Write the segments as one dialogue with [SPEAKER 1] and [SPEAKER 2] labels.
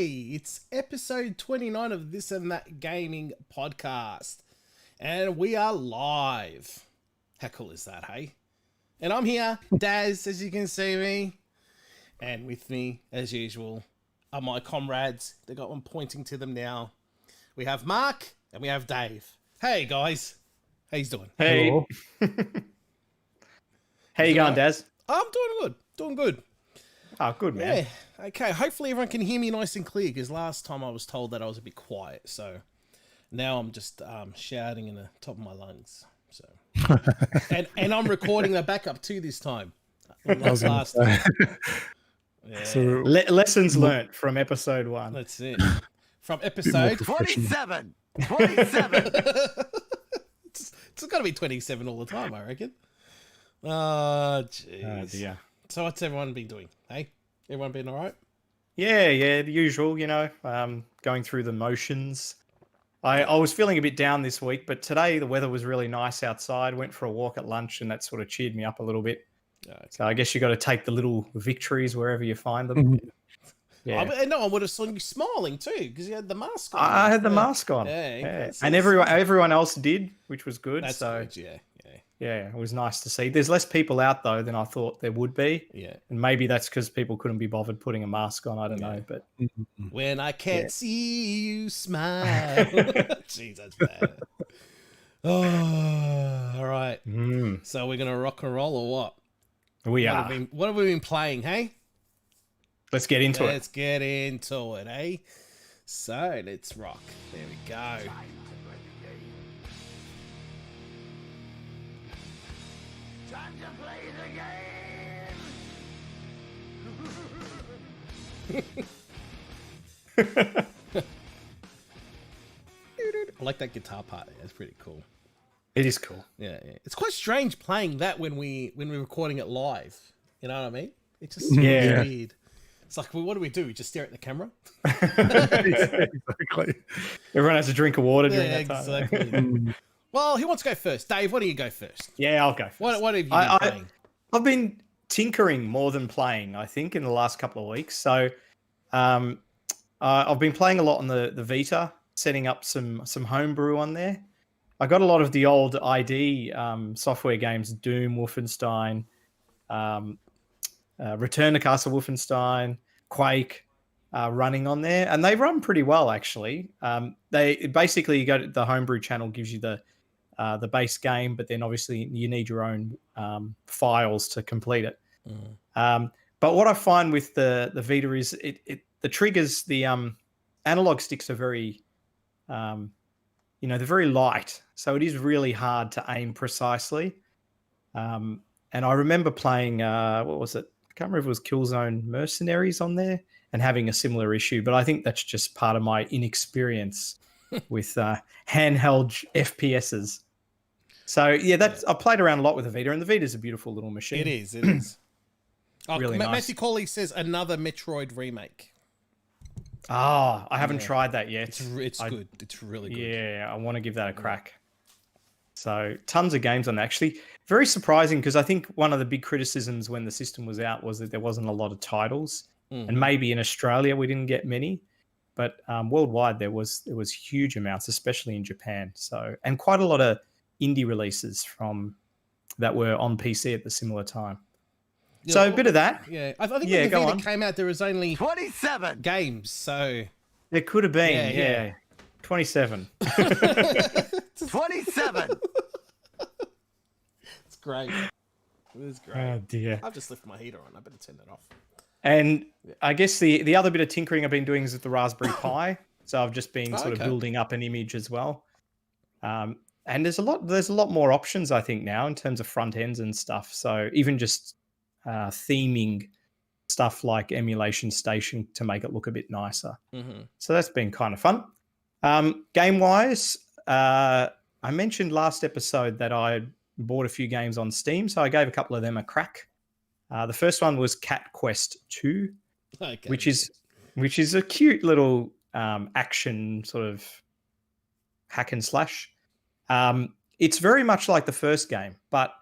[SPEAKER 1] It's episode 29 of This and That Gaming Podcast. And we are live. How cool is that, hey? And I'm here, Daz, as you can see me. And with me, as usual, are my comrades. They got one pointing to them now. We have Mark and we have Dave. Hey, guys. How you doing?
[SPEAKER 2] Hey. How you going, Daz?
[SPEAKER 1] I'm doing good. Doing good.
[SPEAKER 2] Oh, good, man.
[SPEAKER 1] Yeah. Okay. Hopefully everyone can hear me nice and clear, because last time I was told that I was a bit quiet. So now I'm just shouting in the top of my lungs. So and I'm recording the backup too this time. Last time. Yeah.
[SPEAKER 2] So lessons learnt from episode 1.
[SPEAKER 1] That's it. From episode
[SPEAKER 3] 27. 27.
[SPEAKER 1] It's got to be 27 all the time, I reckon. Oh, jeez.
[SPEAKER 2] Oh, dear.
[SPEAKER 1] So what's everyone been doing? Hey, everyone been all right?
[SPEAKER 2] Yeah, the usual, going through the motions. I was feeling a bit down this week, but today the weather was really nice outside. Went for a walk at lunch, and that sort of cheered me up a little bit.
[SPEAKER 1] Okay.
[SPEAKER 2] So I guess you got to take the little victories wherever you find them. Yeah.
[SPEAKER 1] No, I would have seen you smiling too, because you had the mask on.
[SPEAKER 2] I had the mask on.
[SPEAKER 1] Yeah.
[SPEAKER 2] And everyone else did, which was good.
[SPEAKER 1] That's
[SPEAKER 2] so
[SPEAKER 1] good, yeah.
[SPEAKER 2] Yeah, it was nice to see. There's less people out though than I thought there would be.
[SPEAKER 1] Yeah.
[SPEAKER 2] And maybe that's because people couldn't be bothered putting a mask on. I don't know, but
[SPEAKER 1] When I can't see you smile. Jeez, that's bad. Oh, all right. So we're gonna rock and roll or what?
[SPEAKER 2] We are.
[SPEAKER 1] What have we been playing? Hey,
[SPEAKER 2] Let's get into it.
[SPEAKER 1] Let's get into it, eh? So let's rock. There we go.
[SPEAKER 3] Time to play the game.
[SPEAKER 1] I like that guitar part. It's pretty cool.
[SPEAKER 2] It is cool.
[SPEAKER 1] Yeah. It's quite strange playing that when we're recording it live. You know what I mean? It's just
[SPEAKER 2] Yeah.
[SPEAKER 1] weird. It's like, well, what do? We just stare at the camera?
[SPEAKER 2] Exactly. Everyone has a drink of water during that time.
[SPEAKER 1] Exactly. Well, who wants to go first? Dave, why don't you go first?
[SPEAKER 2] Yeah, I'll go first.
[SPEAKER 1] What have you been playing?
[SPEAKER 2] I've been tinkering more than playing, I think, in the last couple of weeks. So I've been playing a lot on the Vita, setting up some homebrew on there. I got a lot of the old ID software games, Doom, Wolfenstein, Return to Castle Wolfenstein, Quake, running on there, and they run pretty well actually. They basically, you go to the homebrew channel, gives you the base game, but then obviously you need your own files to complete it. But what I find with the Vita is the triggers, the analog sticks are very they're very light, so it is really hard to aim precisely. And I remember playing what was it? I can't remember if it was Killzone Mercenaries on there, and having a similar issue. But I think that's just part of my inexperience with handheld FPSs. So yeah, I played around a lot with the Vita, and the Vita is a beautiful little machine.
[SPEAKER 1] It is.
[SPEAKER 2] Really nice.
[SPEAKER 1] Matthew Corley says another Metroid remake.
[SPEAKER 2] I haven't tried that yet.
[SPEAKER 1] It's good. It's really good.
[SPEAKER 2] Yeah, I want to give that a crack. So tons of games on that. Actually, very surprising, because I think one of the big criticisms when the system was out was that there wasn't a lot of titles, and maybe in Australia we didn't get many, but worldwide there was huge amounts, especially in Japan. So, and quite a lot of indie releases from that were on PC at the similar time.
[SPEAKER 1] Yeah,
[SPEAKER 2] so a bit of that.
[SPEAKER 1] Yeah, I think when the Vita came out, there was only
[SPEAKER 3] 27
[SPEAKER 1] games. So
[SPEAKER 2] there could have been,
[SPEAKER 1] yeah.
[SPEAKER 2] 27.
[SPEAKER 3] 27.
[SPEAKER 1] It's great. It was great.
[SPEAKER 2] Oh dear.
[SPEAKER 1] I've just left my heater on. I better turn that off.
[SPEAKER 2] And I guess the other bit of tinkering I've been doing is with the Raspberry Pi. So I've just been sort of building up an image as well. And there's a lot more options, I think, now in terms of front ends and stuff. So even just theming stuff like Emulation Station to make it look a bit nicer. So that's been kind of fun. Game wise, I mentioned last episode that I bought a few games on Steam, so I gave a couple of them a crack. The first one was Cat Quest 2, which is a cute little action sort of hack and slash. It's very much like the first game, but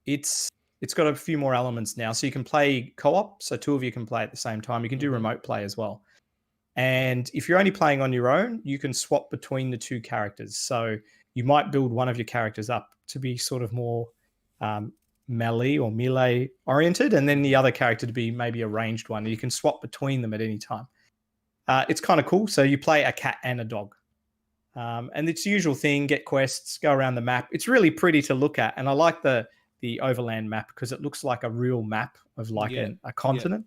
[SPEAKER 2] it's got a few more elements now. So you can play co-op, so two of you can play at the same time. You can do remote play as well. And if you're only playing on your own, you can swap between the two characters. So you might build one of your characters up to be sort of more melee oriented, and then the other character to be maybe a ranged one. You can swap between them at any time. It's kind of cool. So you play a cat and a dog. And it's the usual thing, get quests, go around the map. It's really pretty to look at. And I like the overland map because it looks like a real map of like a continent.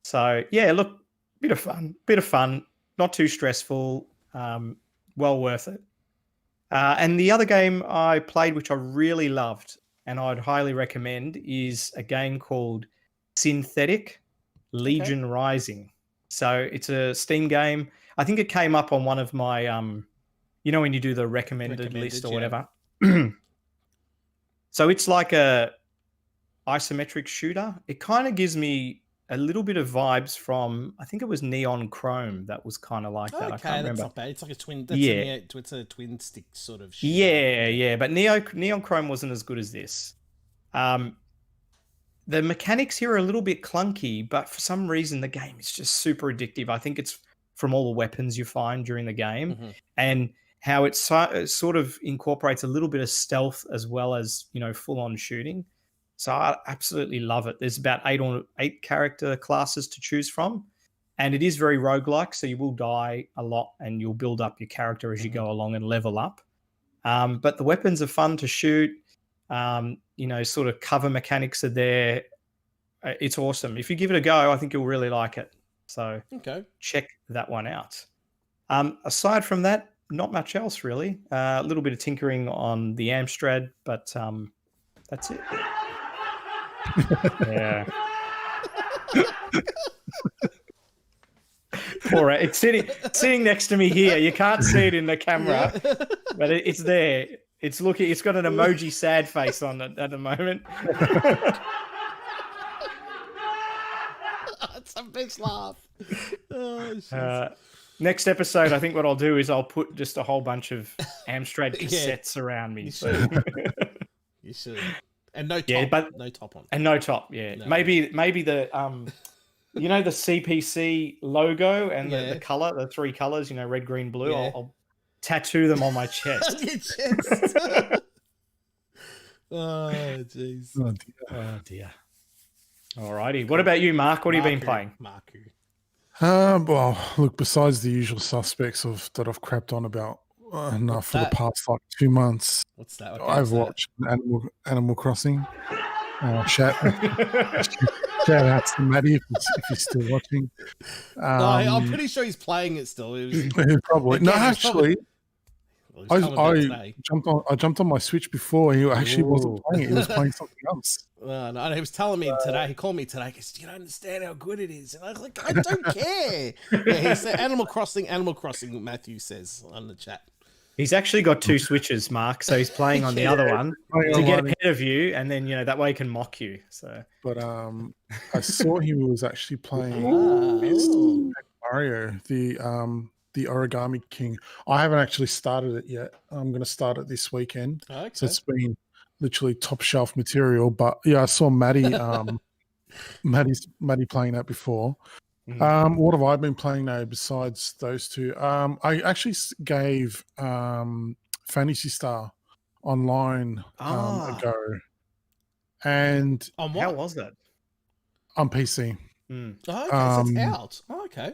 [SPEAKER 2] So yeah, look, bit of fun, not too stressful, well worth it. And the other game I played, which I really loved and I'd highly recommend, is a game called Synthetic Legion Rising. So it's a Steam game. I think it came up on one of my, you know, when you do the recommended list or whatever. So it's like a isometric shooter. It kind of gives me a little bit of vibes from, I think it was Neon Chrome that was kind of like that.
[SPEAKER 1] Okay,
[SPEAKER 2] I can't remember.
[SPEAKER 1] That's not bad. It's like a twin. It's a twin stick sort of shooter.
[SPEAKER 2] Yeah. But Neon Chrome wasn't as good as this. The mechanics here are a little bit clunky, but for some reason the game is just super addictive. I think it's from all the weapons you find during the game and how it sort of incorporates a little bit of stealth as well as, you know, full-on shooting. So I absolutely love it. There's about eight character classes to choose from, and it is very roguelike, so you will die a lot and you'll build up your character as you go along and level up. But the weapons are fun to shoot. You know, sort of cover mechanics are there. It's awesome. If you give it a go, I think you'll really like it. So check that one out. Aside from that, not much else really. A little bit of tinkering on the Amstrad, but that's it. Yeah. All right. It's sitting next to me here. You can't see it in the camera, but it's there. It's got an emoji sad face on it at the moment.
[SPEAKER 1] It's a big laugh.
[SPEAKER 2] Next episode, I think what I'll do is I'll put just a whole bunch of Amstrad cassettes around me.
[SPEAKER 1] You should. And no top. No top on.
[SPEAKER 2] And no top, yeah. No. Maybe the you know, the CPC logo and the color, the three colors, you know, red, green, blue. Yeah. I'll tattoo them on my chest.
[SPEAKER 1] On your chest. Oh, jeez.
[SPEAKER 2] Oh, dear. Alrighty. What about you, Mark? What have you been playing?
[SPEAKER 4] Well, look, besides the usual suspects that I've crapped on about enough for the past like 2 months.
[SPEAKER 1] What's that?
[SPEAKER 4] I've watched Animal Crossing. Shout out to Maddie if he's still watching.
[SPEAKER 1] No, I'm pretty sure he's playing it still.
[SPEAKER 4] Probably. No, actually, I jumped on my Switch before. He actually wasn't playing it. He was playing something else.
[SPEAKER 1] No, he was telling me today. He called me today because you don't understand how good it is. And I was like, I don't care. Yeah, he said Animal Crossing. Matthew says on the chat.
[SPEAKER 2] He's actually got 2 Switches, Mark. So he's playing on the other one to get ahead of you, and then that way he can mock you. So,
[SPEAKER 4] but I saw he was actually playing Mario, the Origami King. I haven't actually started it yet. I'm going to start it this weekend. Okay. So it's been literally top shelf material. But yeah, I saw Maddie playing that before. What have I been playing now besides those two? I actually gave Fantasy Star Online a go. And
[SPEAKER 2] how was that?
[SPEAKER 4] On PC.
[SPEAKER 1] Oh, okay, so it's out. Oh, okay.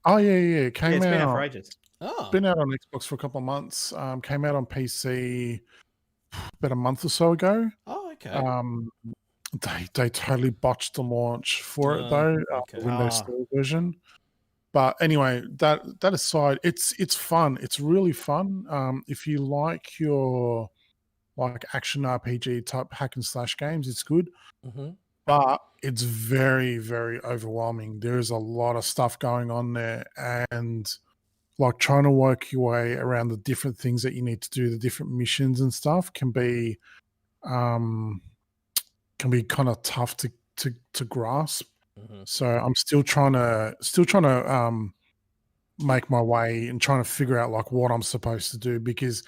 [SPEAKER 4] Oh yeah. It came
[SPEAKER 2] it's
[SPEAKER 4] out.
[SPEAKER 2] Been out for ages.
[SPEAKER 4] Oh. Been out on Xbox for a couple of months. Came out on PC about a month or so ago.
[SPEAKER 1] Oh, okay.
[SPEAKER 4] They totally botched the launch for it though, the Windows Store version. But anyway, that aside, it's fun. It's really fun. If you like your action RPG type hack and slash games, it's good. But it's very, very overwhelming. There is a lot of stuff going on there, and like trying to work your way around the different things that you need to do, the different missions and stuff can be kind of tough to grasp. So I'm still trying to make my way and trying to figure out like what I'm supposed to do because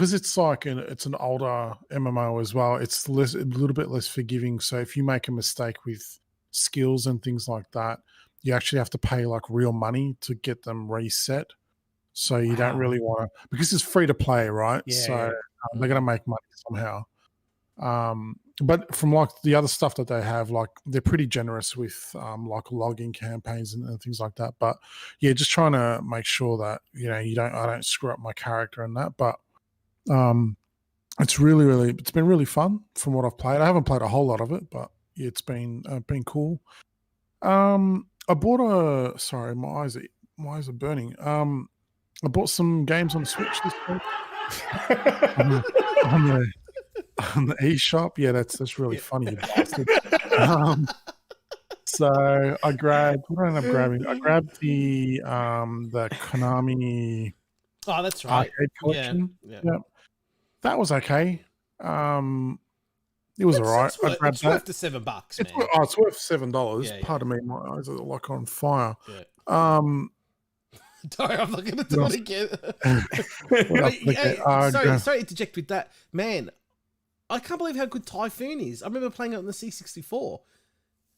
[SPEAKER 4] it's like it's an older MMO as well. It's a little bit less forgiving. So if you make a mistake with skills and things like that, you actually have to pay like real money to get them reset. So you don't really want to, because it's free to play, right?
[SPEAKER 2] Yeah,
[SPEAKER 4] so
[SPEAKER 2] yeah.
[SPEAKER 4] They're going to make money somehow. But from like the other stuff that they have, like they're pretty generous with like logging campaigns and things like that. But yeah, just trying to make sure that I don't screw up my character and that. But it's been really fun from what I've played. I haven't played a whole lot of it, but yeah, it's been cool. I bought sorry, my eyes are burning. I bought some games on the Switch this week. on the eShop. Yeah, that's really funny, you bastard. So I grabbed, what did I end up grabbing? I grabbed the Konami
[SPEAKER 1] Oh, that's right.
[SPEAKER 4] arcade collection.
[SPEAKER 1] Yeah.
[SPEAKER 4] That was okay. It was all right. I grabbed
[SPEAKER 1] it's
[SPEAKER 4] that.
[SPEAKER 1] worth the $7, man.
[SPEAKER 4] It's worth $7.
[SPEAKER 1] Yeah,
[SPEAKER 4] Pardon me, my eyes are like on fire.
[SPEAKER 1] Yeah. Sorry, I'm not going to do it again. Sorry to interject with that. Man, I can't believe how good Typhoon is. I remember playing it on the C64.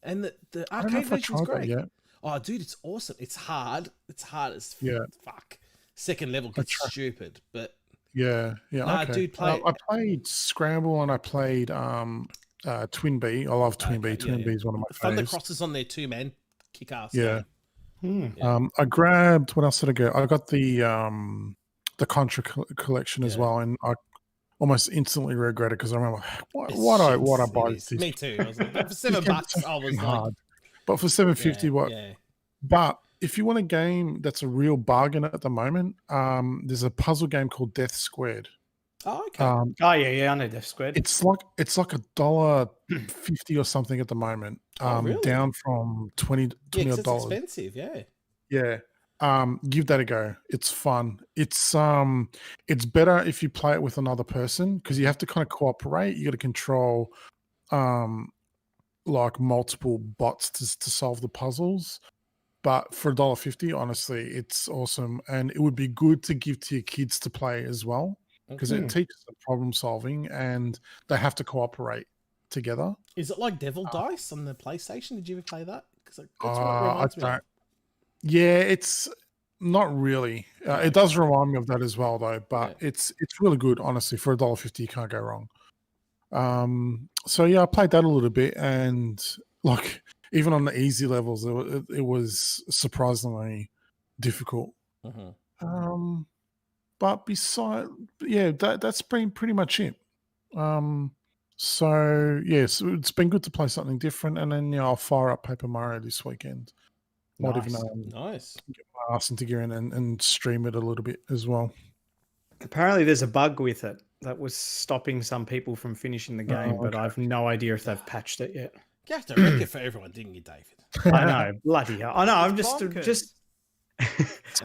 [SPEAKER 1] And the arcade version's great. Oh, dude, it's awesome. It's hard. It's hard as fuck. Second level gets stupid, but...
[SPEAKER 4] Yeah. Okay.
[SPEAKER 1] Dude,
[SPEAKER 4] I played Scramble and I played Twin Bee. I love Twin Bee. Twin Bee is one of my favorites.
[SPEAKER 1] Thunder Cross is on there too, man. Kick ass.
[SPEAKER 4] Yeah. I grabbed, what else did I get? I got the Contra collection as well, and I almost instantly regret it because I remember what I buy this.
[SPEAKER 1] Me too. I was like, for $7, I was
[SPEAKER 4] hard. But for $7.50, what? Yeah. But if you want a game that's a real bargain at the moment, there's a puzzle game called Death Squared.
[SPEAKER 1] Oh, okay.
[SPEAKER 2] I know Death Squared.
[SPEAKER 4] It's like $1.50 or something at the moment.
[SPEAKER 1] Really?
[SPEAKER 4] Down from $20.
[SPEAKER 1] It's expensive, yeah.
[SPEAKER 4] Yeah. Give that a go. It's fun. It's better if you play it with another person because you have to kind of cooperate. You got to control like multiple bots to solve the puzzles. But for $1.50, honestly, it's awesome. And it would be good to give to your kids to play as well because it teaches them problem solving and they have to cooperate together.
[SPEAKER 1] Is it like Devil Dice on the PlayStation? Did you ever play that? Because that's what it reminds me of.
[SPEAKER 4] Yeah, it's not really. It does remind me of that as well, though. But it's really good, honestly. For $1.50, you can't go wrong. So yeah, I played that a little bit, and like even on the easy levels, it was surprisingly difficult. But that's been pretty much it. So yes, it's been good to play something different, and then I'll fire up Paper Mario this weekend. Might even get my ass into gear and stream it a little bit as well.
[SPEAKER 2] Apparently, there's a bug with it that was stopping some people from finishing the game, but I've no idea if they've patched it yet.
[SPEAKER 1] You have to wreck it for everyone, didn't you, David?
[SPEAKER 2] I know, bloody hell! I know. I'm just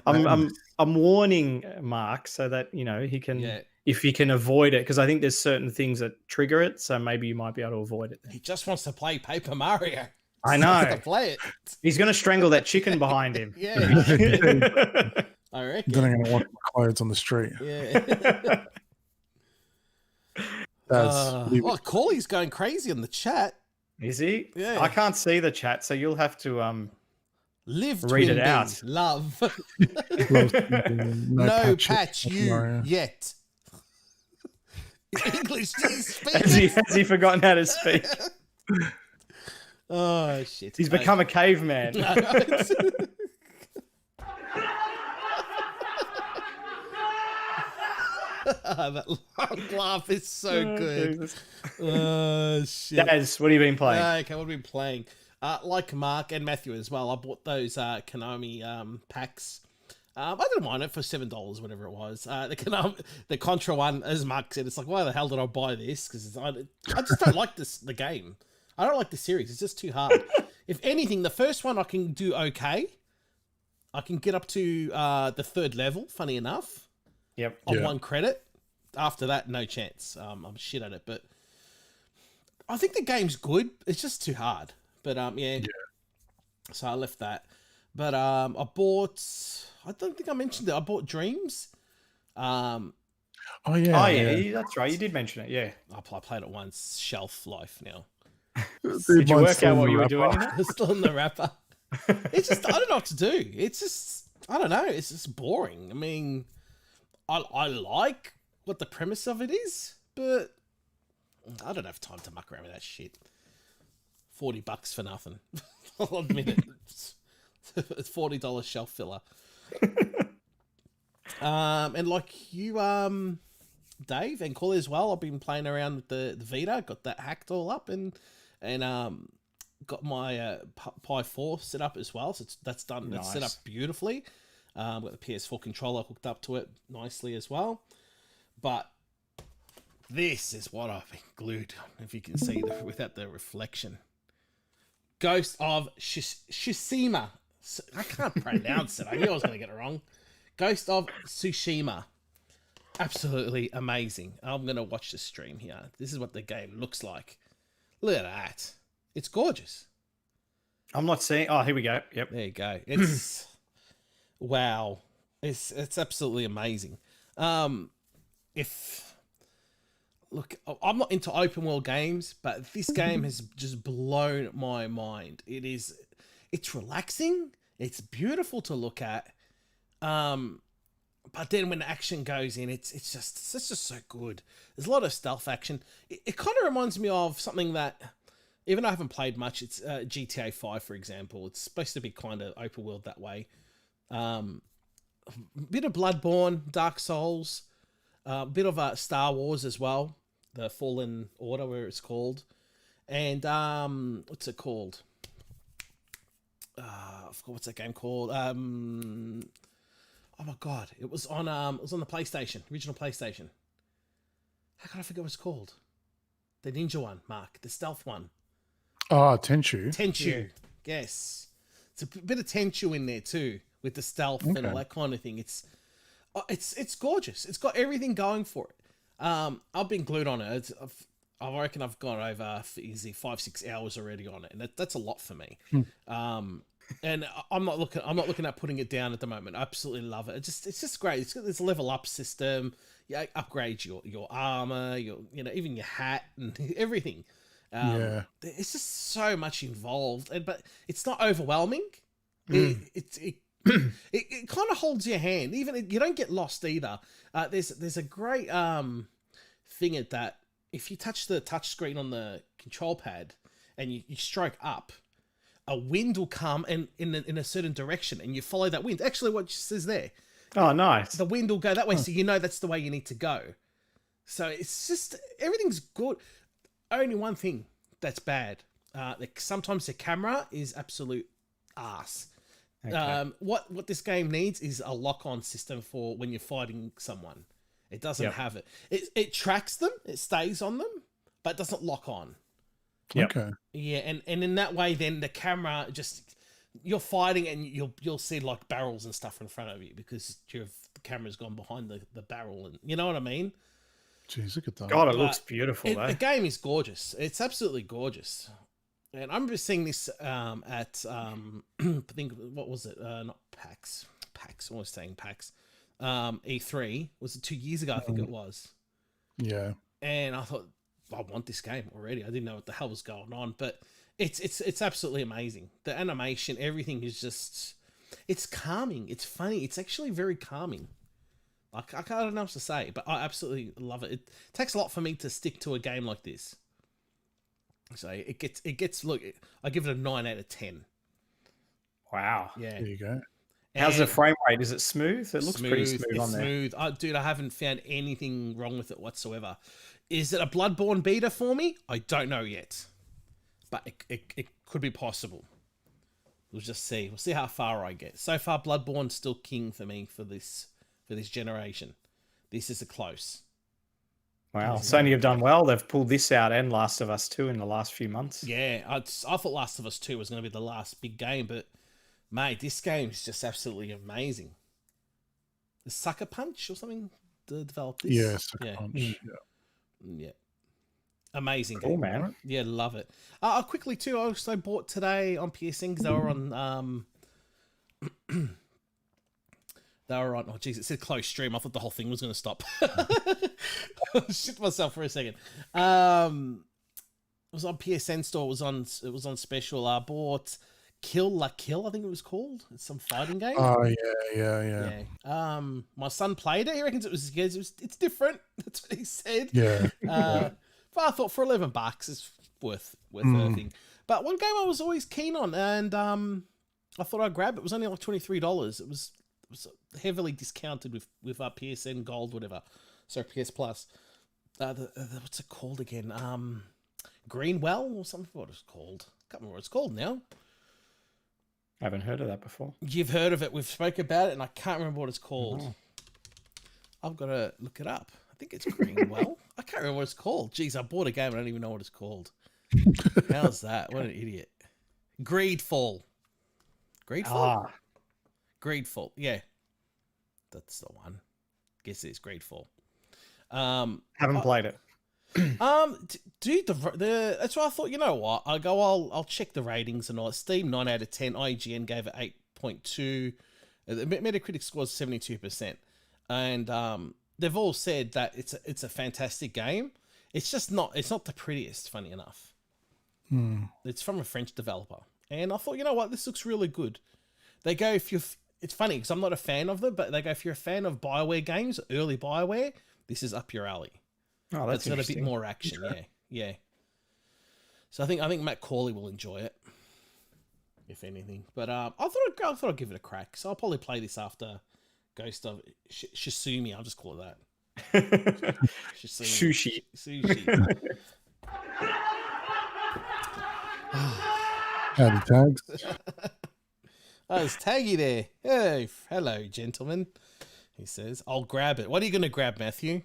[SPEAKER 2] I'm warning Mark so that he can if he can avoid it, because I think there's certain things that trigger it. So maybe you might be able to avoid it.
[SPEAKER 1] He just wants to play Paper Mario.
[SPEAKER 2] I know.
[SPEAKER 1] To play it.
[SPEAKER 2] He's going to strangle that chicken behind him.
[SPEAKER 1] Yeah. I reckon.
[SPEAKER 4] Then I'm going to watch my clothes on the street.
[SPEAKER 1] Yeah. Corley's going crazy on the chat.
[SPEAKER 2] Is he?
[SPEAKER 1] Yeah.
[SPEAKER 2] I can't see the chat, so you'll have to
[SPEAKER 1] read
[SPEAKER 2] it out.
[SPEAKER 1] Love. No patch you yet. English,
[SPEAKER 2] has he forgotten how to speak?
[SPEAKER 1] Oh shit!
[SPEAKER 2] He's become a caveman.
[SPEAKER 1] That long laugh is so good. Shit.
[SPEAKER 2] Daz, what have you been playing?
[SPEAKER 1] Okay, what have we been playing? Like Mark and Matthew as well, I bought those Konami packs. I didn't mind it for $7, whatever it was. The Contra one, as Mark said, it's like, why the hell did I buy this? Because I just don't like the game. I don't like the series. It's just too hard. If anything, the first one I can do okay. I can get up to the third level, funny enough.
[SPEAKER 2] Yep.
[SPEAKER 1] On one credit. After that, no chance. I'm shit at it. But I think the game's good. It's just too hard. But so I left that. But I bought... I don't think I mentioned it. I bought Dreams.
[SPEAKER 2] Oh yeah, that's right. You did mention it, yeah.
[SPEAKER 1] I played it once. Shelf life now.
[SPEAKER 2] Did you work out what you were doing?
[SPEAKER 1] It's still in the wrapper. It's just I don't know what to do. It's just I don't know. It's just boring. I mean, I like what the premise of it is, but I don't have time to muck around with that shit. $40 for nothing. I'll admit it. It's $40 shelf filler. And like you, Dave and Corley as well, I've been playing around with the Vita, got that hacked all up, and got my Pi 4 set up as well. So that's done. Nice. It's set up beautifully. Got the PS4 controller hooked up to it nicely as well. But this is what I've been glued on, if you can see without the reflection. Ghost of Tsushima. I can't pronounce it. I knew I was going to get it wrong. Ghost of Tsushima. Absolutely amazing. I'm going to watch the stream here. This is what the game looks like. Look at that. It's gorgeous.
[SPEAKER 2] I'm not seeing... Oh, here we go. Yep.
[SPEAKER 1] There you go. It's... wow. It's absolutely amazing. Look, I'm not into open world games, but this game has just blown my mind. It's relaxing. It's beautiful to look at. But then when the action goes in, it's just so good. There's a lot of stealth action. It kind of reminds me of something that, even though I haven't played much, it's GTA 5, for example. It's supposed to be kind of open world that way. Bit of Bloodborne, Dark Souls, bit of Star Wars as well. The Fallen Order, where it's called. And what's it called? I forgot what's that game called. Oh my god, it was on the PlayStation, original PlayStation. How can I forget what it's called? The ninja one, Mark, the stealth one.
[SPEAKER 4] Oh, Tenchu.
[SPEAKER 1] Tenchu, yeah. Yes. It's a bit of Tenchu in there too, with the stealth and all that kind of thing. It's gorgeous. It's got everything going for it. I've been glued on it. I reckon I've gone over easy 5-6 hours already on it, and that's a lot for me. And I'm not looking at putting it down at the moment. I absolutely love it. It's just great. It's got this level up system. You upgrade your armor, even your hat and everything. It's just so much involved, but it's not overwhelming. It kind of holds your hand. Even you don't get lost either. There's a great thing at that. If you touch the touch screen on the control pad and you stroke up, a wind will come and in a certain direction, and you follow that wind. Actually, what it says there.
[SPEAKER 2] Oh, nice. The
[SPEAKER 1] wind will go that way, so you know that's the way you need to go. So it's just everything's good. Only one thing that's bad. Sometimes the camera is absolute ass. Okay. What this game needs is a lock-on system for when you're fighting someone. It doesn't have it. It tracks them, it stays on them, but it doesn't lock on.
[SPEAKER 2] Yep.
[SPEAKER 4] Okay.
[SPEAKER 1] Yeah, and in that way, then the camera you're fighting and you'll see like barrels and stuff in front of you because the camera's gone behind the barrel, and you know what I mean.
[SPEAKER 4] Jeez, look at that.
[SPEAKER 2] God, it looks beautiful.
[SPEAKER 1] The game is gorgeous. It's absolutely gorgeous. And I remember seeing this at I think what was it? Not PAX. PAX. I was saying PAX. E3 was it 2 years ago? I think it was.
[SPEAKER 4] Yeah. And
[SPEAKER 1] I thought, I want this game already. I didn't know what the hell was going on, but it's absolutely amazing. The animation, everything is just, it's calming. It's funny. It's actually very calming. Like I don't know what to say, but I absolutely love it. It takes a lot for me to stick to a game like this. So it gets. Look, I give it a 9 out of 10.
[SPEAKER 2] Wow.
[SPEAKER 1] Yeah.
[SPEAKER 4] There you go.
[SPEAKER 2] How's the frame rate? Is it smooth? It looks pretty smooth
[SPEAKER 1] it's
[SPEAKER 2] on there.
[SPEAKER 1] Smooth. Dude, I haven't found anything wrong with it whatsoever. Is it a Bloodborne beta for me? I don't know yet, but it could be possible. We'll just see. We'll see how far I get. So far, Bloodborne's still king for me for this generation. This is a close.
[SPEAKER 2] Wow. Sony have done well. They've pulled this out and Last of Us 2 in the last few months.
[SPEAKER 1] Yeah, I thought Last of Us 2 was going to be the last big game, but mate, this game is just absolutely amazing. The Sucker Punch or something to develop this?
[SPEAKER 4] Yeah, Sucker Punch.
[SPEAKER 1] Yeah. Amazing
[SPEAKER 2] cool,
[SPEAKER 1] game.
[SPEAKER 2] Man.
[SPEAKER 1] Yeah, love it. Quickly too, I also bought today on PSN because they were on oh geez, it said close stream. I thought the whole thing was going to stop. Shit myself for a second. It was on PSN store. It was on special. I bought Kill La Kill, I think it was called. It's some fighting game.
[SPEAKER 4] Oh yeah.
[SPEAKER 1] My son played it. He reckons it's different. That's what he said.
[SPEAKER 4] Yeah.
[SPEAKER 1] But I thought for $11 it's worth earthing. But one game I was always keen on, and I thought I'd grab it. It was only like $23. It was heavily discounted with PSN Gold, whatever. So PS Plus. What's it called again? Greenwell or something. What it's called? Can't remember what it's called now.
[SPEAKER 2] I haven't heard of that before.
[SPEAKER 1] You've heard of it. We've spoke about it, and I can't remember what it's called.
[SPEAKER 2] Oh.
[SPEAKER 1] I've got to look it up. I think it's Greenwell. I can't remember what it's called. Jeez, I bought a game. I don't even know what it's called. How's that? What an idiot. Greedfall. Greedfall? Greedfall. Yeah. That's the one. Guess it's Greedfall.
[SPEAKER 2] Haven't played it.
[SPEAKER 1] Dude, that's why I thought, you know what? I'll check the ratings and all. Steam 9 out of 10. IGN gave it 8.2. The Metacritic score is 72%. And they've all said that it's a fantastic game. It's just not the prettiest, funny enough. It's from a French developer. And I thought, you know what? This looks really good. They go, it's funny because I'm not a fan of them, but they go, if you're a fan of BioWare games, early BioWare, this is up your alley.
[SPEAKER 2] Oh, that's
[SPEAKER 1] got a bit
[SPEAKER 2] interesting.
[SPEAKER 1] more action, yeah. So I think Matt Corley will enjoy it, if anything. But I thought I'd give it a crack. So I'll probably play this after Ghost of Shizumi. I'll just call it that.
[SPEAKER 2] Sushi.
[SPEAKER 4] Howdy, tags.
[SPEAKER 1] Oh, it's Taggy there. Hey, hello, gentlemen. He says, I'll grab it. What are you going to grab, Matthew?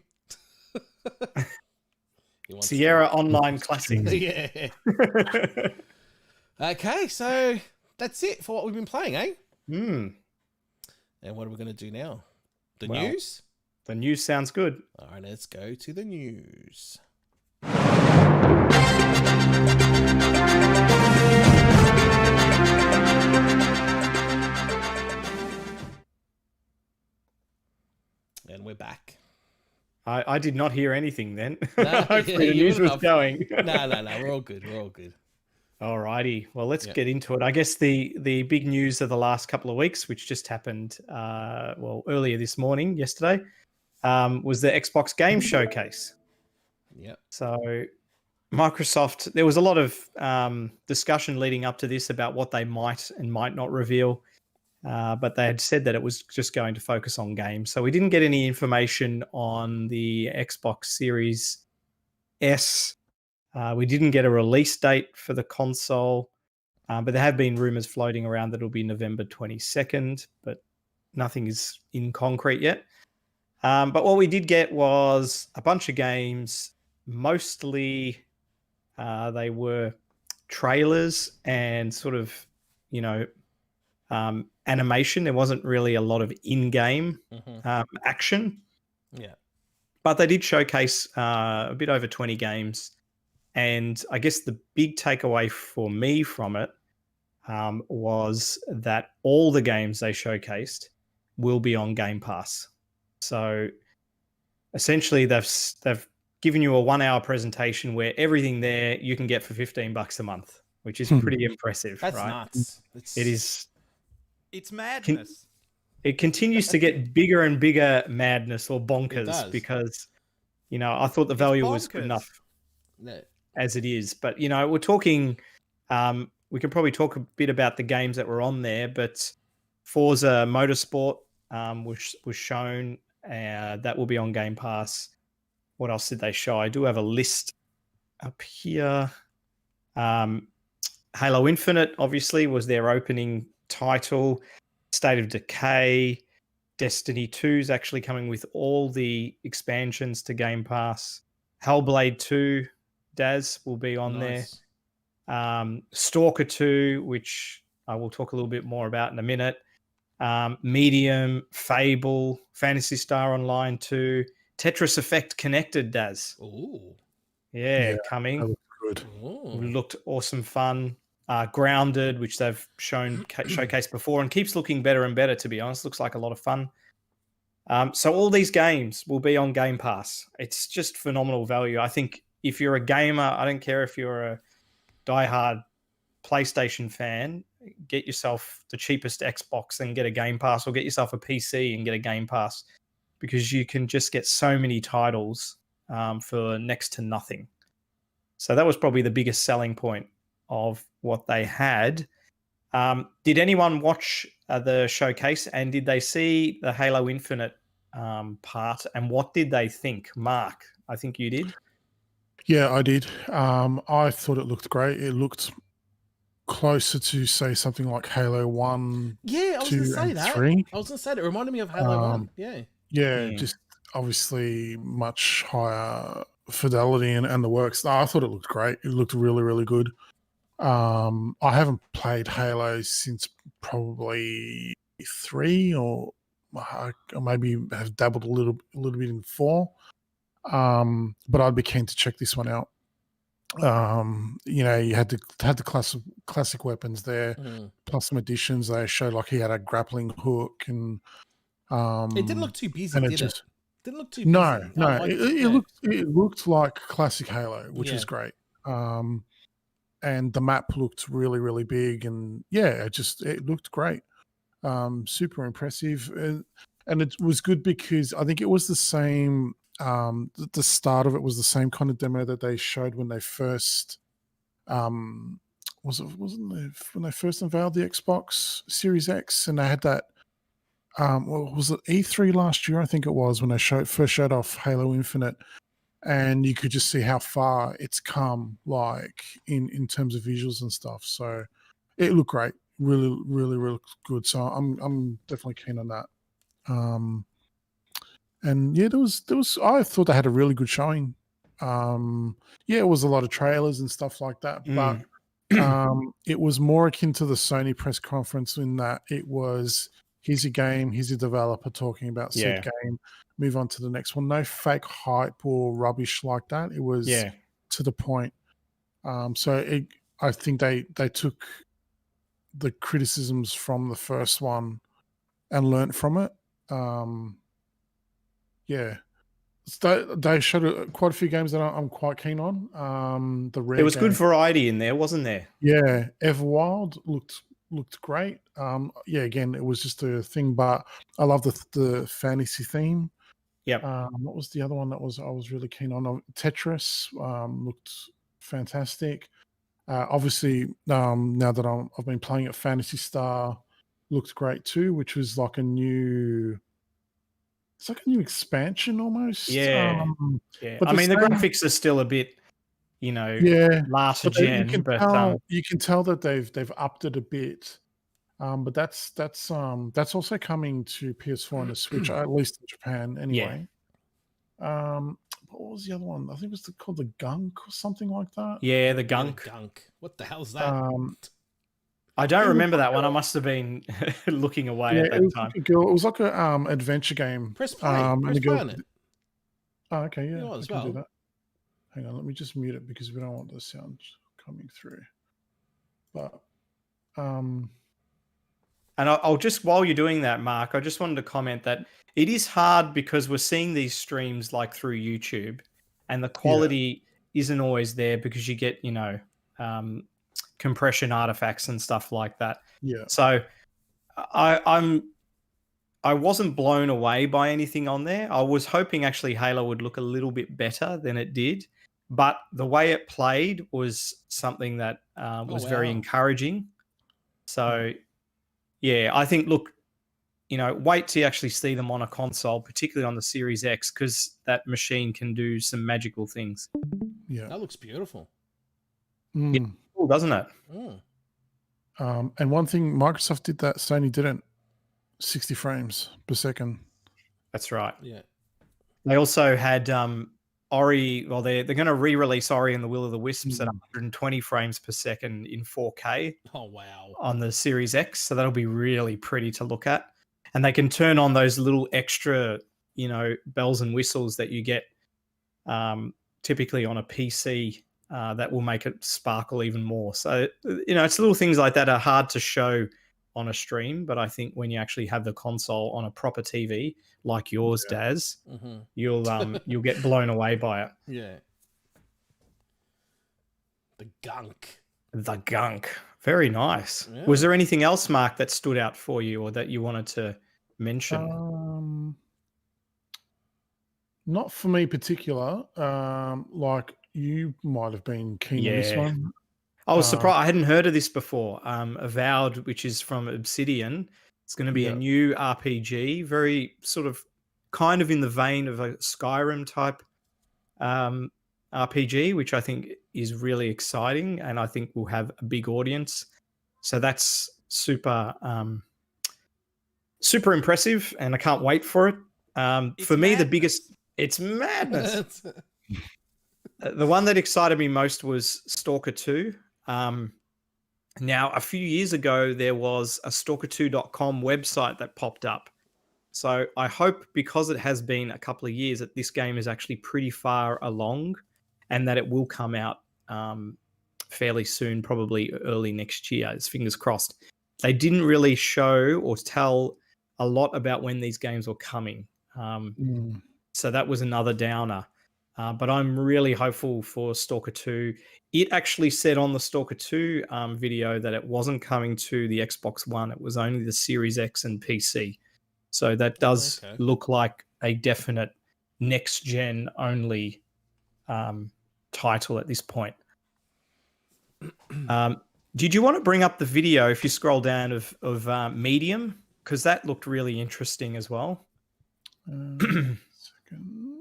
[SPEAKER 2] Sierra Online Classic.
[SPEAKER 1] Yeah. Okay, so that's it for what we've been playing, eh? And what are we going to do now? The news?
[SPEAKER 2] The news sounds good.
[SPEAKER 1] All right, let's go to the news. And we're back.
[SPEAKER 2] I did not hear anything then.
[SPEAKER 1] No,
[SPEAKER 2] Hopefully the news was going.
[SPEAKER 1] No. We're all good.
[SPEAKER 2] Alrighty. Well, let's get into it. I guess the big news of the last couple of weeks, which just happened earlier this morning, yesterday, was the Xbox Game Showcase.
[SPEAKER 1] Yep.
[SPEAKER 2] So Microsoft, there was a lot of discussion leading up to this about what they might and might not reveal. But they had said that it was just going to focus on games. So we didn't get any information on the Xbox Series S. We didn't get a release date for the console. But there have been rumors floating around that it'll be November 22nd, but nothing is in concrete yet. But what we did get was a bunch of games. Mostly they were trailers and sort of, animation. There wasn't really a lot of in-game action.
[SPEAKER 1] Yeah.
[SPEAKER 2] But they did showcase a bit over 20 games. And I guess the big takeaway for me from it was that all the games they showcased will be on Game Pass. So essentially they've given you a 1-hour presentation where everything there you can get for $15 a month, which is pretty impressive.
[SPEAKER 1] That's
[SPEAKER 2] right?
[SPEAKER 1] nuts.
[SPEAKER 2] It is.
[SPEAKER 5] It's madness.
[SPEAKER 2] It continues to get bigger and bigger madness or bonkers because, I thought the value was good enough as it is. But, we're talking, we can probably talk a bit about the games that were on there, but Forza Motorsport was shown that will be on Game Pass. What else did they show? I do have a list up here. Halo Infinite, obviously, was their opening title. State of Decay, Destiny 2 is actually coming with all the expansions to Game Pass. Hellblade 2, Daz, will be on there. Stalker 2, which I will talk a little bit more about in a minute. Medium, Fable, Phantasy Star Online 2, Tetris Effect Connected, Daz.
[SPEAKER 1] Ooh.
[SPEAKER 2] Yeah, coming.
[SPEAKER 4] That looks good.
[SPEAKER 1] Ooh.
[SPEAKER 2] Looked awesome fun. Grounded, which they've showcased before and keeps looking better and better, to be honest. Looks like a lot of fun. So all these games will be on Game Pass. It's just phenomenal value. I think if you're a gamer, I don't care if you're a diehard PlayStation fan, get yourself the cheapest Xbox and get a Game Pass, or get yourself a PC and get a Game Pass, because you can just get so many titles for next to nothing. So that was probably the biggest selling point of what they had. Did anyone watch the showcase, and did they see the Halo Infinite part, and what did they think? Mark, I think you did.
[SPEAKER 4] Yeah, I did. I thought it looked great. It looked closer to, say, something like Halo 1,
[SPEAKER 1] Yeah, I was
[SPEAKER 4] 2,
[SPEAKER 1] going to say
[SPEAKER 4] and
[SPEAKER 1] that.
[SPEAKER 4] 3.
[SPEAKER 1] I was going to say that. It reminded me of Halo 1. Yeah.
[SPEAKER 4] Yeah, just obviously much higher fidelity and the works. No, I thought it looked great. It looked really, really good. I haven't played Halo since probably 3, or maybe have dabbled a little bit in 4. But I'd be keen to check this one out. You know, you had the classic weapons there, plus some additions. They showed like he had a grappling hook, and
[SPEAKER 1] It didn't look too busy,
[SPEAKER 4] and
[SPEAKER 1] did it? Didn't look too busy.
[SPEAKER 4] No,
[SPEAKER 1] Yeah.
[SPEAKER 4] it looked like classic Halo, which was great. And the map looked really, really big, and yeah, it looked great. Super impressive, and it was good because I think it was the same. The start of it was the same kind of demo that they showed when they first when they first unveiled the Xbox Series X, and they had that. Was it E3 last year? I think it was, when they first showed off Halo Infinite, and you could just see how far it's come, like in terms of visuals and stuff. So it looked great, really, really, really good. So I'm definitely keen on that. And yeah, there was. I thought they had a really good showing. Yeah, it was a lot of trailers and stuff like that, but it was more akin to the Sony press conference in that it was, here's your game, here's your developer talking about said game, move on to the next one. No fake hype or rubbish like that. It was to the point. So I think they took the criticisms from the first one and learnt from it. Yeah. So they showed quite a few games that I'm quite keen on. The rare
[SPEAKER 2] There was good
[SPEAKER 4] game.
[SPEAKER 2] variety in there, wasn't there?
[SPEAKER 4] Yeah, Everwild looked great. Yeah, again, it was just a thing, but I love the fantasy theme.
[SPEAKER 2] Yep.
[SPEAKER 4] What was the other one that I was really keen on? Tetris looked fantastic. Obviously, now that I've been playing it, Fantasy Star looked great too, which was like it's like a new expansion almost.
[SPEAKER 2] Yeah.
[SPEAKER 4] But
[SPEAKER 2] I mean, the graphics are still a bit, last gen,
[SPEAKER 4] you can tell that they've upped it a bit. But that's also coming to PS4 and the Switch, at least in Japan anyway. What was the other one? I think it was called the Gunk or something like that.
[SPEAKER 2] Yeah, the Gunk.
[SPEAKER 1] Gunk. What the hell's that?
[SPEAKER 2] I don't remember that one. I must have been looking away at that time.
[SPEAKER 4] It was like a adventure game.
[SPEAKER 1] Press play. Press play on it.
[SPEAKER 4] Oh, okay, yeah.
[SPEAKER 1] I
[SPEAKER 4] can do that. Hang on, let me just mute it because we don't want the sound coming through. But
[SPEAKER 2] and I'll just, while you're doing that, Mark, I just wanted to comment that it is hard because we're seeing these streams like through YouTube, and the quality isn't always there because you get, compression artifacts and stuff like that.
[SPEAKER 4] Yeah.
[SPEAKER 2] So I wasn't blown away by anything on there. I was hoping actually Halo would look a little bit better than it did, but the way it played was something that was very encouraging. So yeah, I think, look, wait till you actually see them on a console, particularly on the Series X, because that machine can do some magical things.
[SPEAKER 4] Yeah.
[SPEAKER 1] That looks beautiful.
[SPEAKER 2] Yeah, cool, doesn't it?
[SPEAKER 4] And one thing Microsoft did that Sony didn't, 60 frames per second.
[SPEAKER 2] That's right.
[SPEAKER 1] Yeah.
[SPEAKER 2] They also had Ori. Well, they're going to re-release Ori and the Will of the Wisps at 120 frames per second in 4K.
[SPEAKER 1] Oh wow!
[SPEAKER 2] On the Series X, so that'll be really pretty to look at. And they can turn on those little extra, bells and whistles that you get typically on a PC. That will make it sparkle even more. So, it's little things like that are hard to show on a stream, but I think when you actually have the console on a proper TV like yours, Daz, you'll get blown away by it.
[SPEAKER 1] Yeah. The Gunk.
[SPEAKER 2] The Gunk. Very nice.
[SPEAKER 1] Yeah.
[SPEAKER 2] Was there anything else, Mark, that stood out for you or that you wanted to mention?
[SPEAKER 4] Not for me particular. Like you might have been keen on this
[SPEAKER 2] Yeah.
[SPEAKER 4] one.
[SPEAKER 2] I was surprised. I hadn't heard of this before. Avowed, which is from Obsidian. It's going to be a
[SPEAKER 4] Yeah.
[SPEAKER 2] new RPG, very sort of kind of in the vein of a Skyrim type RPG, which I think is really exciting and I think will have a big audience. So that's super super impressive and I can't wait for it. For me, the biggest, it's madness. The one that excited me most was Stalker 2. Now, a few years ago, there was a stalker2.com website that popped up. So I hope, because it has been a couple of years, that this game is actually pretty far along and that it will come out fairly soon, probably early next year. It's fingers crossed. They didn't really show or tell a lot about when these games were coming. So that was another downer. But I'm really hopeful for Stalker 2. It actually said on the Stalker 2 video that it wasn't coming to the Xbox One. It was only the Series X and PC. So that does look like a definite next-gen only title at this point. Did you want to bring up the video, if you scroll down, of Medium? Because that looked really interesting as well.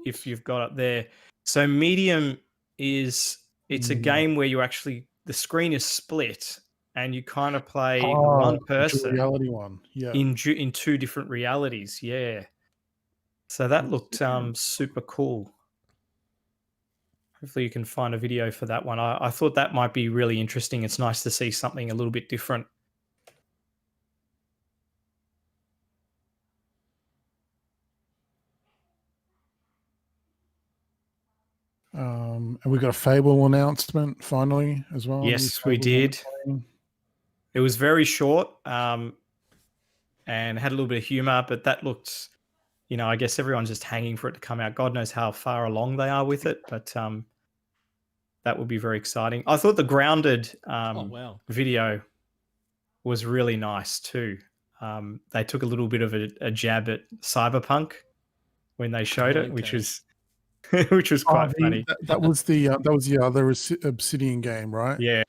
[SPEAKER 2] If you've got it there. So Medium it's a game where you actually, the screen is split and you kind of play one person
[SPEAKER 4] reality one. Yeah.
[SPEAKER 2] in two different realities. Yeah. So that looked super cool. Hopefully you can find a video for that one. I thought that might be really interesting. It's nice to see something a little bit different.
[SPEAKER 4] And we got a Fable announcement finally as well.
[SPEAKER 2] Yes, we did. It was very short and had a little bit of humor, but that looked, I guess everyone's just hanging for it to come out. God knows how far along they are with it, but that would be very exciting. I thought the Grounded video was really nice too. They took a little bit of a jab at Cyberpunk when they showed it, which was quite funny.
[SPEAKER 4] That was the other Obsidian game, right?
[SPEAKER 2] Yeah.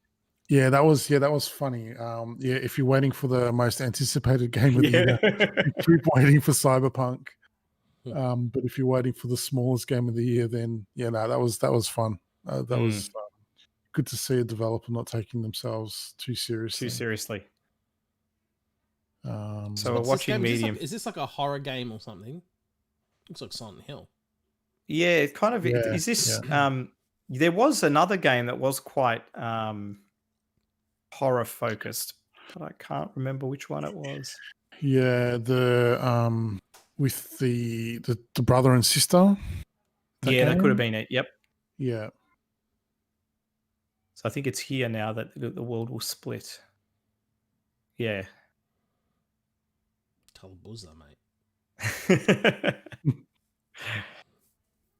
[SPEAKER 4] Yeah, that was funny. If you're waiting for the most anticipated game of the year, you keep waiting for Cyberpunk. But if you're waiting for the smallest game of the year, then that was fun. That was good to see a developer not taking themselves too seriously.
[SPEAKER 2] So we're watching Medium.
[SPEAKER 1] Is this like a horror game or something? Looks like Silent Hill.
[SPEAKER 2] Yeah, it kind of is this. There was another game that was quite horror focused, but I can't remember which one it was.
[SPEAKER 4] Yeah, the with the brother and sister.
[SPEAKER 2] That could have been it. Yep.
[SPEAKER 4] Yeah.
[SPEAKER 2] So I think it's here now that the world will split. Yeah.
[SPEAKER 1] Tell Buzzer, mate.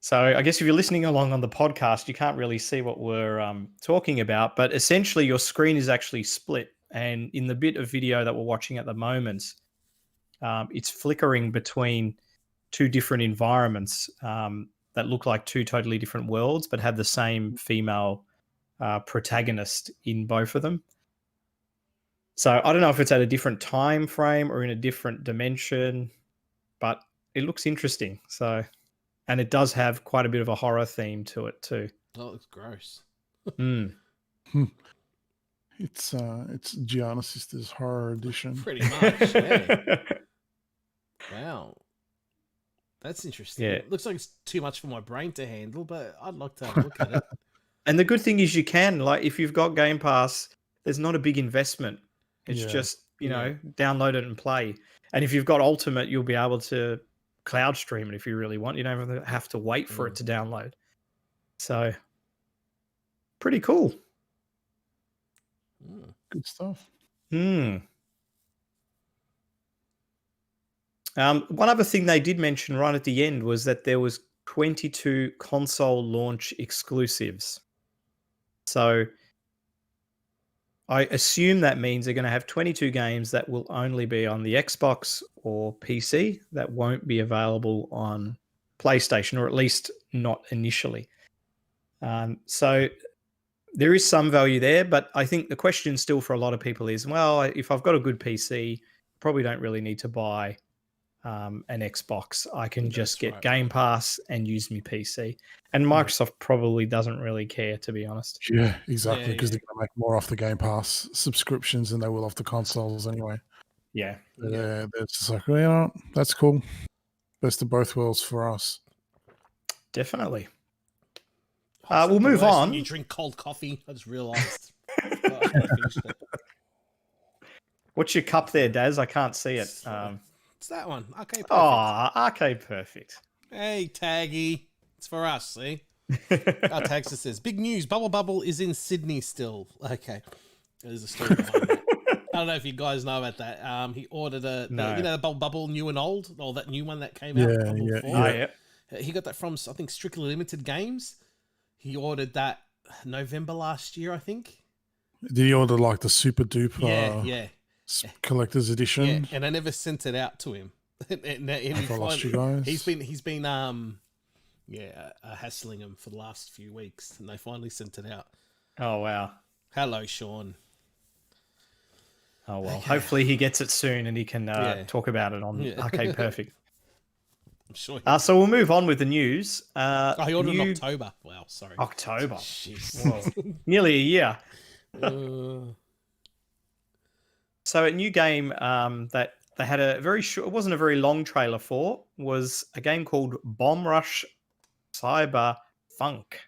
[SPEAKER 2] So I guess if you're listening along on the podcast, you can't really see what we're talking about, but essentially your screen is actually split. And in the bit of video that we're watching at the moment, it's flickering between two different environments that look like two totally different worlds, but have the same female protagonist in both of them. So I don't know if it's at a different time frame or in a different dimension, but it looks interesting. So, and it does have quite a bit of a horror theme to it too.
[SPEAKER 1] Oh, it looks gross.
[SPEAKER 4] It's Gianna Sisters Horror Edition.
[SPEAKER 1] Pretty much. Yeah. Wow. That's interesting.
[SPEAKER 2] Yeah.
[SPEAKER 1] It looks like it's too much for my brain to handle, but I'd like to have a look at it.
[SPEAKER 2] And the good thing is you can, like, if you've got Game Pass, there's not a big investment. It's just, download it and play. And if you've got Ultimate, you'll be able to cloud stream it if you really want. You don't have to wait for it to download. So, pretty cool.
[SPEAKER 4] Good stuff.
[SPEAKER 2] One other thing they did mention right at the end was that there was 22 console launch exclusives. So I assume that means they're going to have 22 games that will only be on the Xbox or PC that won't be available on PlayStation, or at least not initially. So there is some value there, but I think the question still for a lot of people is, well, if I've got a good PC, probably don't really need to buy an Xbox. I can just get Game Pass and use my PC. And Microsoft probably doesn't really care, to be honest.
[SPEAKER 4] Yeah, exactly, because they're going to make more off the Game Pass subscriptions than they will off the consoles anyway.
[SPEAKER 2] Yeah.
[SPEAKER 4] They're just like, well, you know, that's cool. Best of both worlds for us.
[SPEAKER 2] Definitely. We'll move on.
[SPEAKER 1] When you drink cold coffee, I just realised.
[SPEAKER 2] What's your cup there, Daz? I can't see it.
[SPEAKER 1] It's that one. Okay, perfect.
[SPEAKER 2] Oh, okay, perfect.
[SPEAKER 1] Hey, Taggy. It's for us, see? Our Tagster says, big news, Bubble Bubble is in Sydney still. Okay. There's a story behind that. I don't know if you guys know about that. He ordered the Bubble Bubble new and old, or that new one that came out. He got that from, I think, Strictly Limited Games. He ordered that November last year, I think.
[SPEAKER 4] Did he order like the super duper collector's edition?
[SPEAKER 1] Yeah, and I never sent it out to him. and
[SPEAKER 4] I lost you guys.
[SPEAKER 1] He's been hassling him for the last few weeks, and they finally sent it out.
[SPEAKER 2] Oh wow!
[SPEAKER 1] Hello, Sean.
[SPEAKER 2] Oh well, hopefully he gets it soon, and he can talk about it on Arcade Perfect.
[SPEAKER 1] I'm sure.
[SPEAKER 2] So we'll move on with the news.
[SPEAKER 1] He ordered in October. Wow, sorry.
[SPEAKER 2] October.
[SPEAKER 1] Jeez.
[SPEAKER 2] Whoa. Nearly a year. So a new game that they had a very short, it wasn't a very long trailer for, was a game called Bomb Rush Cyber Funk.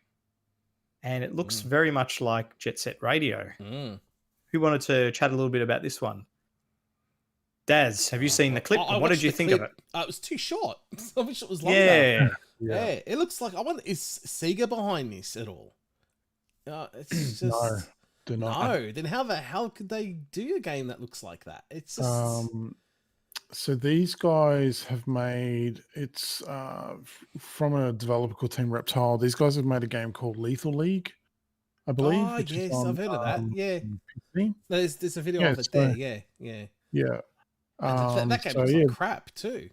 [SPEAKER 2] And it looks very much like Jet Set Radio. Who wanted to chat a little bit about this one? Daz, have you seen the clip? What did you think of it?
[SPEAKER 1] It was too short. I wish it was longer. Yeah. It looks like, I wonder, is Sega behind this at all? It's just...
[SPEAKER 4] No, do not.
[SPEAKER 1] No, then how the hell could they do a game that looks like that? It's just...
[SPEAKER 4] So these guys have made, it's from a developer called Team Reptile. These guys have made a game called Lethal League, I believe.
[SPEAKER 1] Oh, yes, I've heard of that. Yeah.
[SPEAKER 4] PC.
[SPEAKER 1] There's a video of it there. Yeah. That game looks like crap too.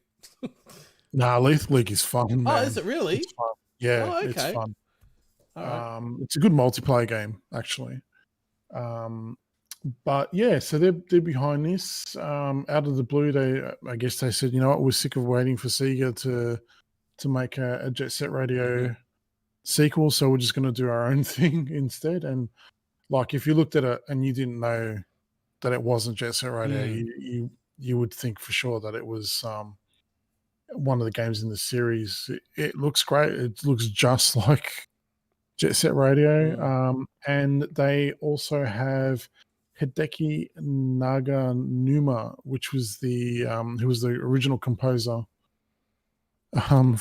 [SPEAKER 4] Nah, Lethal League is fun.
[SPEAKER 1] Oh, is it really?
[SPEAKER 4] It's fun. Yeah,
[SPEAKER 1] okay.
[SPEAKER 4] It's fun.
[SPEAKER 1] Right.
[SPEAKER 4] It's a good multiplayer game, actually. But yeah, so they're behind this. Out of the blue, I guess they said, you know what, we're sick of waiting for Sega to make a Jet Set Radio sequel, so we're just going to do our own thing instead. And like, if you looked at it and you didn't know that it wasn't Jet Set Radio, you would think for sure that it was one of the games in the series. It looks great. It looks just like Jet Set Radio. And they also have Hideki Naganuma, which was who was the original composer from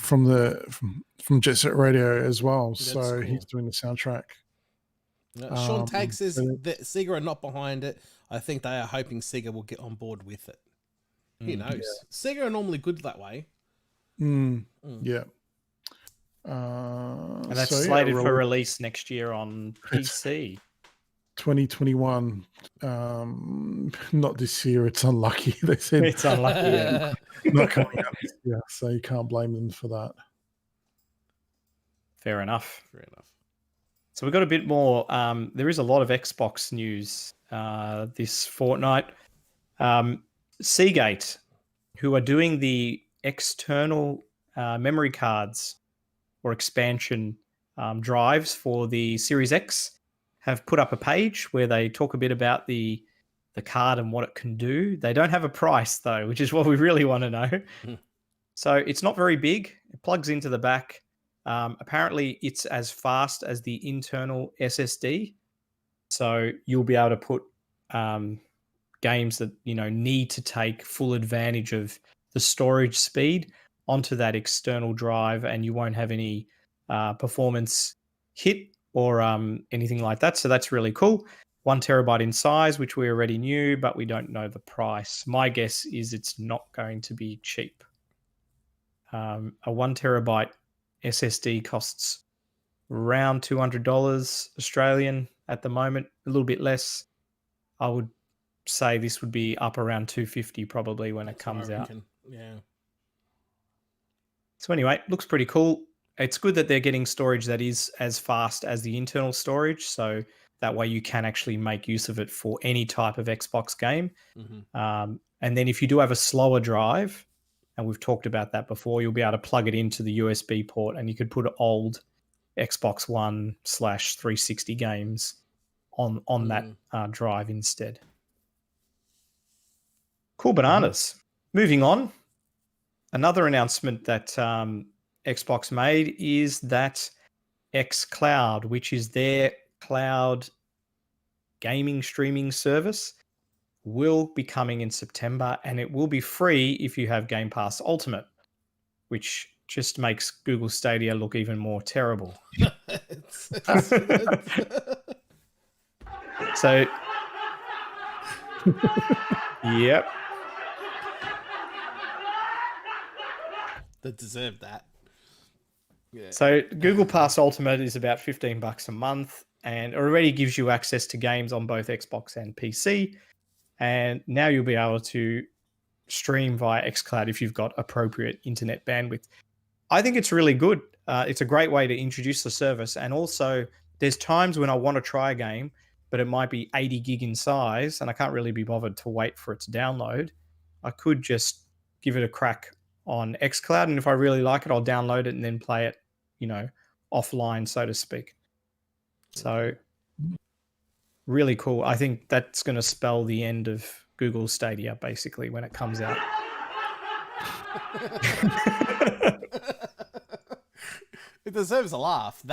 [SPEAKER 4] Jet Set Radio as well. That's so cool. He's doing the soundtrack.
[SPEAKER 1] Sean Tag says that Sega are not behind it. I think they are hoping Sega will get on board with it. Who knows? Yeah. Sega are normally good that way.
[SPEAKER 4] Yeah.
[SPEAKER 2] And that's slated for release next year on PC.
[SPEAKER 4] 2021. Not this year. It's unlucky. They said
[SPEAKER 2] it's unlucky.
[SPEAKER 4] Not coming out this year, so you can't blame them for that.
[SPEAKER 2] Fair enough. So we've got a bit more. There is a lot of Xbox news this fortnight. Seagate, who are doing the external memory cards or expansion drives for the Series X, have put up a page where they talk a bit about the card and what it can do. They don't have a price though, which is what we really want to know. So it's not very big. It plugs into the back. Apparently it's as fast as the internal SSD. So you'll be able to put games that, need to take full advantage of the storage speed onto that external drive, and you won't have any performance hit or anything like that. So that's really cool. 1 terabyte in size, which we already knew, but we don't know the price. My guess is it's not going to be cheap. A 1 terabyte SSD costs around $200 Australian at the moment, a little bit less. I would say this would be up around 250 probably when it
[SPEAKER 1] That's what I
[SPEAKER 2] comes out.
[SPEAKER 1] reckon. Yeah.
[SPEAKER 2] So anyway, looks pretty cool. It's good that they're getting storage that is as fast as the internal storage, so that way you can actually make use of it for any type of Xbox game.
[SPEAKER 1] Mm-hmm.
[SPEAKER 2] And then if you do have a slower drive, and we've talked about that before, you'll be able to plug it into the USB port, and you could put old Xbox One /360 games on that drive instead. Cool bananas. Moving on, another announcement that Xbox made is that xCloud, which is their cloud gaming streaming service, will be coming in September, and it will be free if you have Game Pass Ultimate, which just makes Google Stadia look even more terrible. So, yep.
[SPEAKER 1] They deserve that. Yeah.
[SPEAKER 2] So Google Pass Ultimate is about $15 a month, and already gives you access to games on both Xbox and PC. And now you'll be able to stream via xCloud if you've got appropriate internet bandwidth. I think it's really good. It's a great way to introduce the service. And also, there's times when I want to try a game, but it might be 80 gig in size, and I can't really be bothered to wait for it to download. I could just give it a crack on xCloud, and if I really like it, I'll download it and then play it, offline, so to speak. So, really cool. I think that's going to spell the end of Google Stadia, basically, when it comes out.
[SPEAKER 1] It deserves a laugh.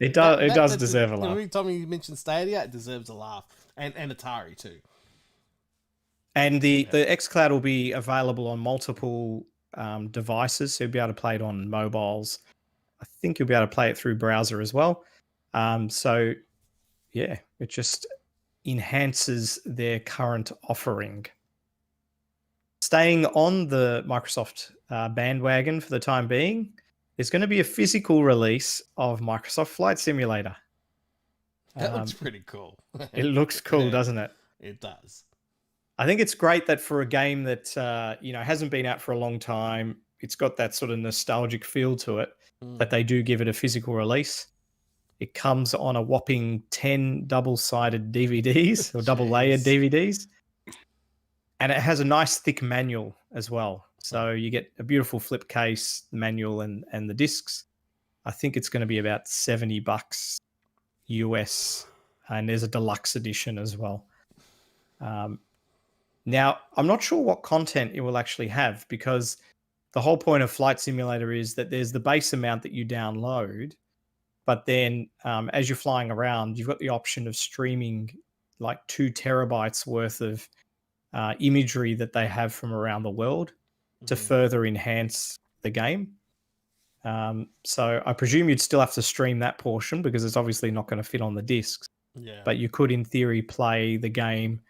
[SPEAKER 2] It does deserve a laugh.
[SPEAKER 1] Every time you mention Stadia, it deserves a laugh, and Atari too.
[SPEAKER 2] And the xCloud will be available on multiple devices, so you'll be able to play it on mobiles. I think you'll be able to play it through browser as well. So, yeah, it just enhances their current offering. Staying on the Microsoft bandwagon for the time being, there's going to be a physical release of Microsoft Flight Simulator.
[SPEAKER 1] That looks pretty cool.
[SPEAKER 2] It looks cool, doesn't it?
[SPEAKER 1] It does.
[SPEAKER 2] I think it's great that for a game that hasn't been out for a long time, it's got that sort of nostalgic feel to it, that they do give it a physical release. It comes on a whopping 10 double-sided DVDs or double-layered DVDs. And it has a nice thick manual as well. So you get a beautiful flip case, the manual, and the discs. I think it's going to be about $70 US. And there's a deluxe edition as well. Now, I'm not sure what content it will actually have, because the whole point of Flight Simulator is that there's the base amount that you download, but then as you're flying around, you've got the option of streaming like 2 terabytes worth of imagery that they have from around the world to further enhance the game. So I presume you'd still have to stream that portion because it's obviously not going to fit on the discs.
[SPEAKER 1] Yeah.
[SPEAKER 2] But you could, in theory, play the game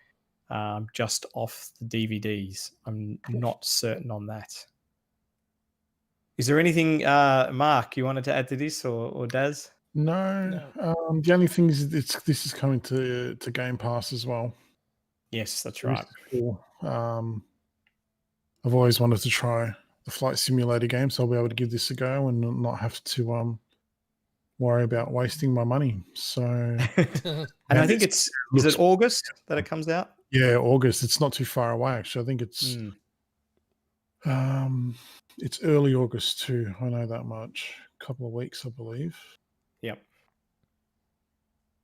[SPEAKER 2] just off the DVDs. I'm not certain on that. Is there anything, Mark, you wanted to add to this, or Daz?
[SPEAKER 4] No. The only thing is this is coming to Game Pass as well.
[SPEAKER 2] Yes, that's right.
[SPEAKER 4] Cool. I've always wanted to try the Flight Simulator game, so I'll be able to give this a go and not have to worry about wasting my money. So,
[SPEAKER 2] and I think is it August that it comes out?
[SPEAKER 4] Yeah, August. It's not too far away, actually. I think it's early August too. I know that much. A couple of weeks, I believe.
[SPEAKER 2] Yep.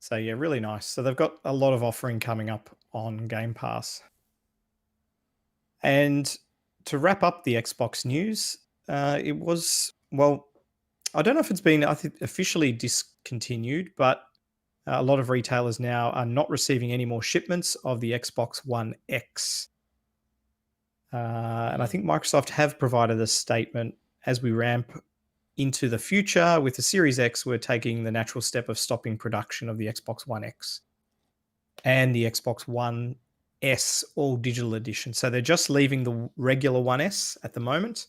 [SPEAKER 2] So yeah, really nice. So they've got a lot of offering coming up on Game Pass. And to wrap up the Xbox news, it was, well, I don't know if it's been officially discontinued, but a lot of retailers now are not receiving any more shipments of the Xbox One X. And I think Microsoft have provided a statement: as we ramp into the future with the Series X, we're taking the natural step of stopping production of the Xbox One X and the Xbox One S all digital edition. So they're just leaving the regular One S at the moment,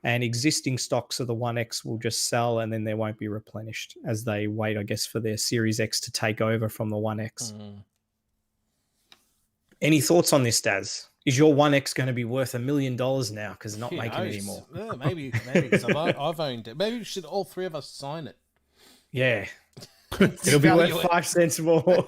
[SPEAKER 2] and existing stocks of the One X will just sell, and then they won't be replenished as they wait, I guess, for their Series X to take over from the One X. Any thoughts on this, Daz? Is your One X going to be worth $1 million now because they're not
[SPEAKER 1] Who
[SPEAKER 2] making it
[SPEAKER 1] knows?
[SPEAKER 2] anymore?
[SPEAKER 1] Yeah, maybe. 'Cause I've owned it. Maybe we should all three of us sign it.
[SPEAKER 2] Yeah, it'll be worth
[SPEAKER 1] Value it.
[SPEAKER 2] 5 cents more.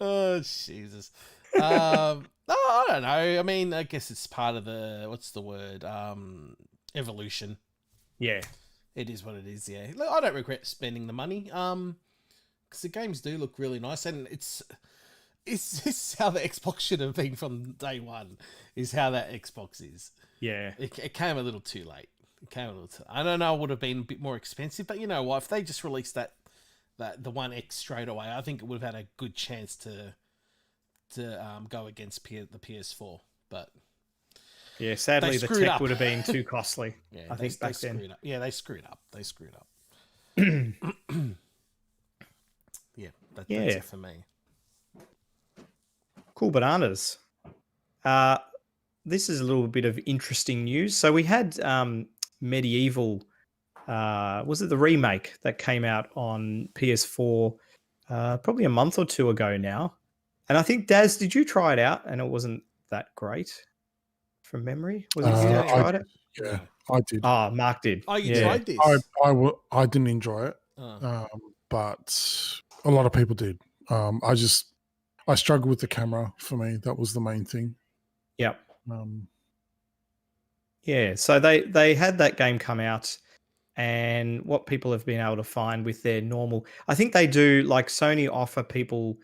[SPEAKER 1] Oh Jesus. No, I don't know. I mean, I guess it's part of the what's the word? Evolution.
[SPEAKER 2] Yeah,
[SPEAKER 1] It is what it is. Yeah, look, I don't regret spending the money. Because the games do look really nice, and it's how the Xbox should have been from day one. Is how that Xbox is.
[SPEAKER 2] yeah.
[SPEAKER 1] It came a little too late. I don't know. It would have been a bit more expensive, but you know what? If they just released the One X straight away, I think it would have had a good chance to go against the PS4. But
[SPEAKER 2] Yeah, sadly,
[SPEAKER 1] They
[SPEAKER 2] the
[SPEAKER 1] screwed
[SPEAKER 2] tech
[SPEAKER 1] up.
[SPEAKER 2] would have been too costly.
[SPEAKER 1] yeah,
[SPEAKER 2] I think back then.
[SPEAKER 1] screwed up. Yeah, they screwed up. Yeah, that's
[SPEAKER 2] Yeah.
[SPEAKER 1] it for me.
[SPEAKER 2] Cool bananas. This is a little bit of interesting news. So we had Medieval. Was it the remake that came out on PS4 probably a month or two ago now? And I think, Daz, did you try it out? And it wasn't that great from memory. Was it you that tried it?
[SPEAKER 4] Yeah, I did.
[SPEAKER 2] Oh, Mark did.
[SPEAKER 1] Oh, you
[SPEAKER 2] Yeah.
[SPEAKER 1] tried this?
[SPEAKER 4] I didn't enjoy it, but a lot of people did. I struggled with the camera. For me, that was the main thing.
[SPEAKER 2] Yep.
[SPEAKER 4] Um,
[SPEAKER 2] Yeah, so they had that game come out, and what people have been able to find with their normal, I think they do, like Sony offer people,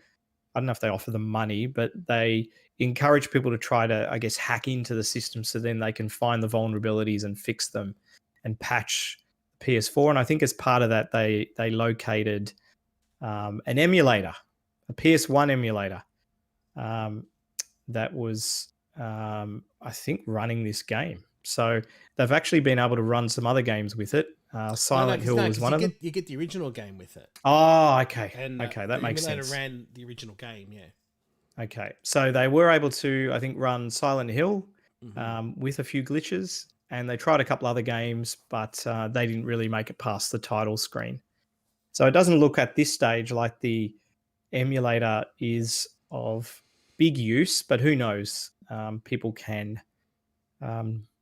[SPEAKER 2] I don't know if they offer them money, but they encourage people to try to, I guess, hack into the system so then they can find the vulnerabilities and fix them and patch PS4. And I think as part of that, they located an emulator, a PS1 emulator that was, I think, running this game. So they've actually been able to run some other games with it. Silent Hill was one of them.
[SPEAKER 1] You get the original game with it.
[SPEAKER 2] Oh, okay.
[SPEAKER 1] And
[SPEAKER 2] Okay, that makes sense.
[SPEAKER 1] Ran the original game, yeah.
[SPEAKER 2] Okay, so they were able to, I think, run Silent Hill
[SPEAKER 1] Mhm.
[SPEAKER 2] with a few glitches, and they tried a couple other games, but they didn't really make it past the title screen. So it doesn't look at this stage like the emulator is of big use, but who knows? People can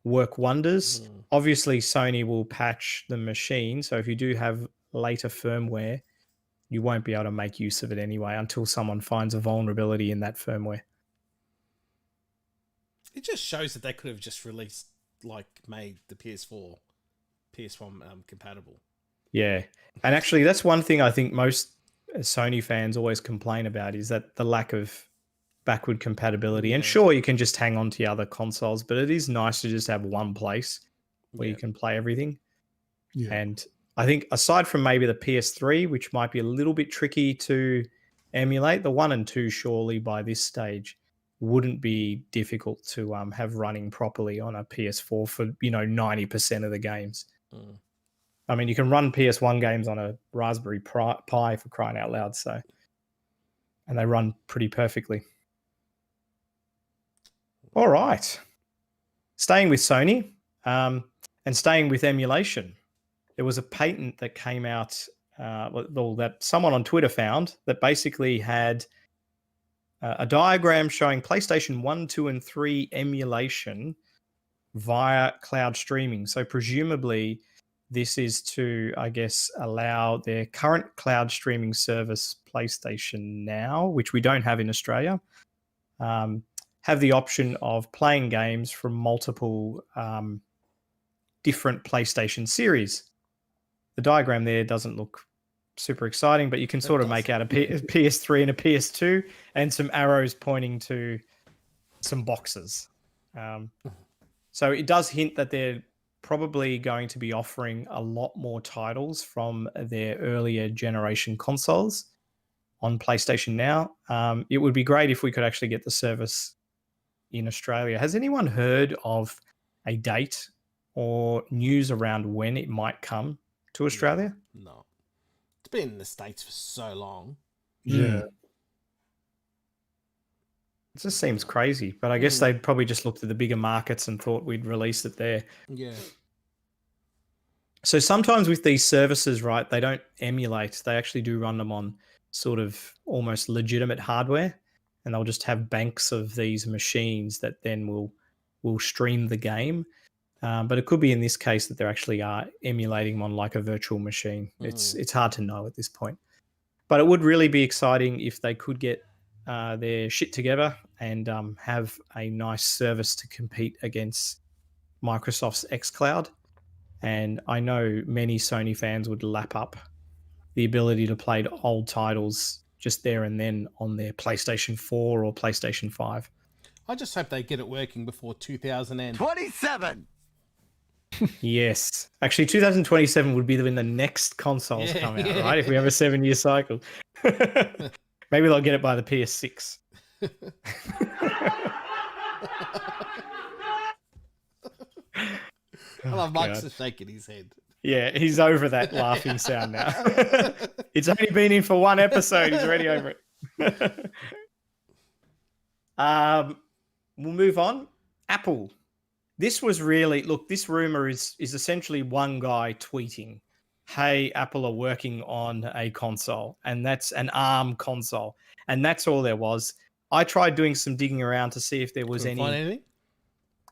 [SPEAKER 2] work wonders.
[SPEAKER 1] Mm.
[SPEAKER 2] Obviously, Sony will patch the machine, so if you do have later firmware, you won't be able to make use of it anyway until someone finds a vulnerability in that firmware.
[SPEAKER 1] It just shows that they could have just released, made the PS4, PS1 compatible.
[SPEAKER 2] Yeah. And actually, that's one thing I think most Sony fans always complain about is that the lack of backward compatibility. And
[SPEAKER 1] Yeah.
[SPEAKER 2] sure, you can just hang on to the other consoles, but it is nice to just have one place where you
[SPEAKER 1] Yeah.
[SPEAKER 2] can play everything.
[SPEAKER 4] yeah.
[SPEAKER 2] And I think aside from maybe the PS3, which might be a little bit tricky to emulate, the 1 and 2 surely by this stage wouldn't be difficult to have running properly on a PS4 for 90% of the games.
[SPEAKER 1] Mm.
[SPEAKER 2] I mean, you can run PS1 games on a Raspberry Pi for crying out loud, and they run pretty perfectly. All right, staying with Sony and staying with emulation. There was a patent that came out, that someone on Twitter found that basically had a diagram showing PlayStation 1, 2, and 3 emulation via cloud streaming. So presumably this is to, I guess, allow their current cloud streaming service, PlayStation Now, which we don't have in Australia, have the option of playing games from multiple different PlayStation series. The diagram there doesn't look super exciting, but you can sort of make out a PS3 and a PS2 and some arrows pointing to some boxes. So it does hint that they're probably going to be offering a lot more titles from their earlier generation consoles on PlayStation Now. It would be great if we could actually get the service in Australia. Has anyone heard of a date or news around when it might come to Australia?
[SPEAKER 1] No. It's been in the States for so long.
[SPEAKER 4] Yeah.
[SPEAKER 2] It just seems crazy, but I guess they'd probably just looked at the bigger markets and thought we'd release it there.
[SPEAKER 1] Yeah.
[SPEAKER 2] So sometimes with these services, right, they don't emulate. They actually do run them on sort of almost legitimate hardware, and they'll just have banks of these machines that then will stream the game. But it could be in this case that they actually are emulating them on like a virtual machine. It's hard to know at this point. But it would really be exciting if they could get their shit together and have a nice service to compete against Microsoft's xCloud. And I know many Sony fans would lap up the ability to play old titles just there and then on their PlayStation 4 or PlayStation 5.
[SPEAKER 1] I just hope they get it working before 2000
[SPEAKER 3] 27.
[SPEAKER 2] Yes. Actually, 2027 would be when the next consoles come out, right? If we have a 7-year cycle. Maybe they'll get it by the PS6.
[SPEAKER 1] I love Mark's just shaking his head.
[SPEAKER 2] Yeah, he's over that laughing sound now. It's only been in for one episode. He's already over it. We'll move on. Apple. This was really, look, this rumor is essentially one guy tweeting, hey, Apple are working on a console, and that's an ARM console. And that's all there was. I tried doing some digging around to see if there was
[SPEAKER 1] Couldn't find anything?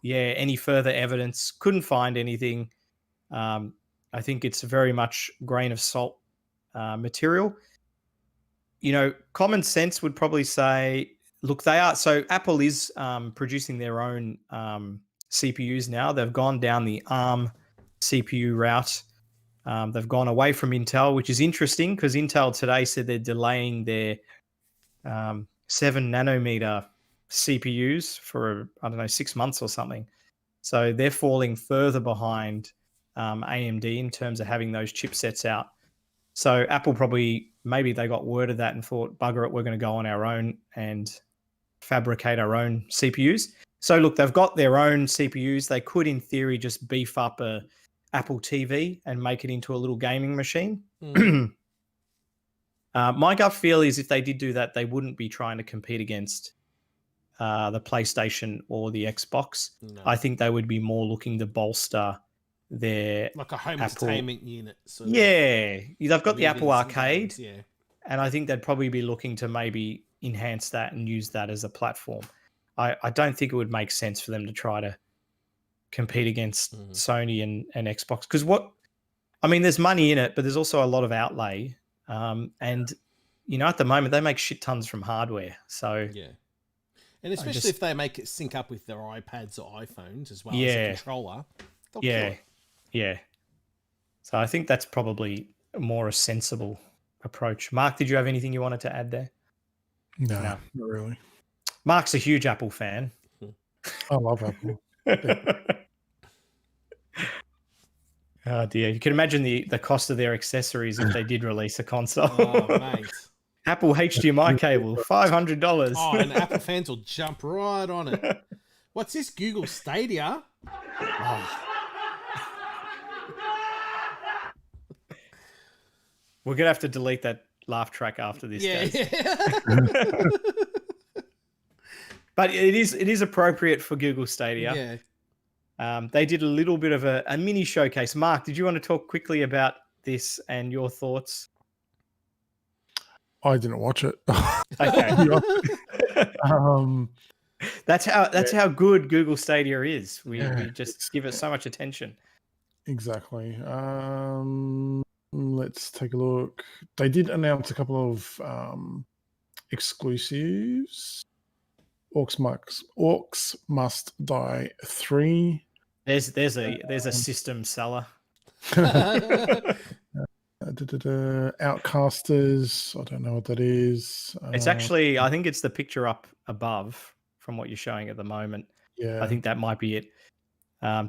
[SPEAKER 2] any further evidence. Couldn't find anything. I think it's very much grain of salt material. You know, common sense would probably say, look, they are. So Apple is producing their own CPUs now. They've gone down the ARM CPU route. They've gone away from Intel, which is interesting because Intel today said they're delaying their 7 nanometer CPUs for, I don't know, 6 months or something. So they're falling further behind AMD in terms of having those chipsets out. So Apple probably, maybe they got word of that and thought, bugger it, we're going to go on our own and fabricate our own CPUs. So look, they've got their own CPUs. They could, in theory, just beef up a Apple TV and make it into a little gaming machine. My gut feel is if they did do that, they wouldn't be trying to compete against the PlayStation or the Xbox.
[SPEAKER 1] No.
[SPEAKER 2] I think they would be more looking to bolster their
[SPEAKER 1] Like a home
[SPEAKER 2] Apple
[SPEAKER 1] entertainment unit. Sort of.
[SPEAKER 2] Yeah, they've got the Apple
[SPEAKER 1] Movies and
[SPEAKER 2] Arcade,
[SPEAKER 1] games, yeah.
[SPEAKER 2] and I think they'd probably be looking to maybe enhance that and use that as a platform. I don't think it would make sense for them to try to compete against Sony and Xbox because there's money in it, but there's also a lot of outlay. And you know, at the moment they make shit tons from hardware. So
[SPEAKER 1] yeah, and especially if they make it sync up with their iPads or iPhones as well as a controller.
[SPEAKER 2] Yeah. So I think that's probably more a sensible approach. Mark, did you have anything you wanted to add there?
[SPEAKER 4] No, not really.
[SPEAKER 2] Mark's a huge Apple fan.
[SPEAKER 4] I love Apple.
[SPEAKER 2] Oh dear, you can imagine the cost of their accessories if they did release a console.
[SPEAKER 1] Oh, mate.
[SPEAKER 2] Apple HDMI cable, $500.
[SPEAKER 1] Oh, and Apple fans will jump right on it. What's this? Google Stadia?
[SPEAKER 2] We're gonna have to delete that laugh track after this.
[SPEAKER 1] Yeah.
[SPEAKER 2] But it is appropriate for Google Stadia.
[SPEAKER 1] Yeah.
[SPEAKER 2] They did a little bit of a mini showcase. Mark, did you want to talk quickly about this and your thoughts?
[SPEAKER 4] I didn't watch it.
[SPEAKER 2] Okay. That's how good Google Stadia is. We just give it so much attention.
[SPEAKER 4] Exactly. Let's take a look. They did announce a couple of exclusives. Orcs Must Die 3.
[SPEAKER 2] There's a system seller.
[SPEAKER 4] Outcasters. I don't know what that is.
[SPEAKER 2] It's actually, I think it's the picture up above from what you're showing at the moment.
[SPEAKER 4] Yeah.
[SPEAKER 2] I think that might be it.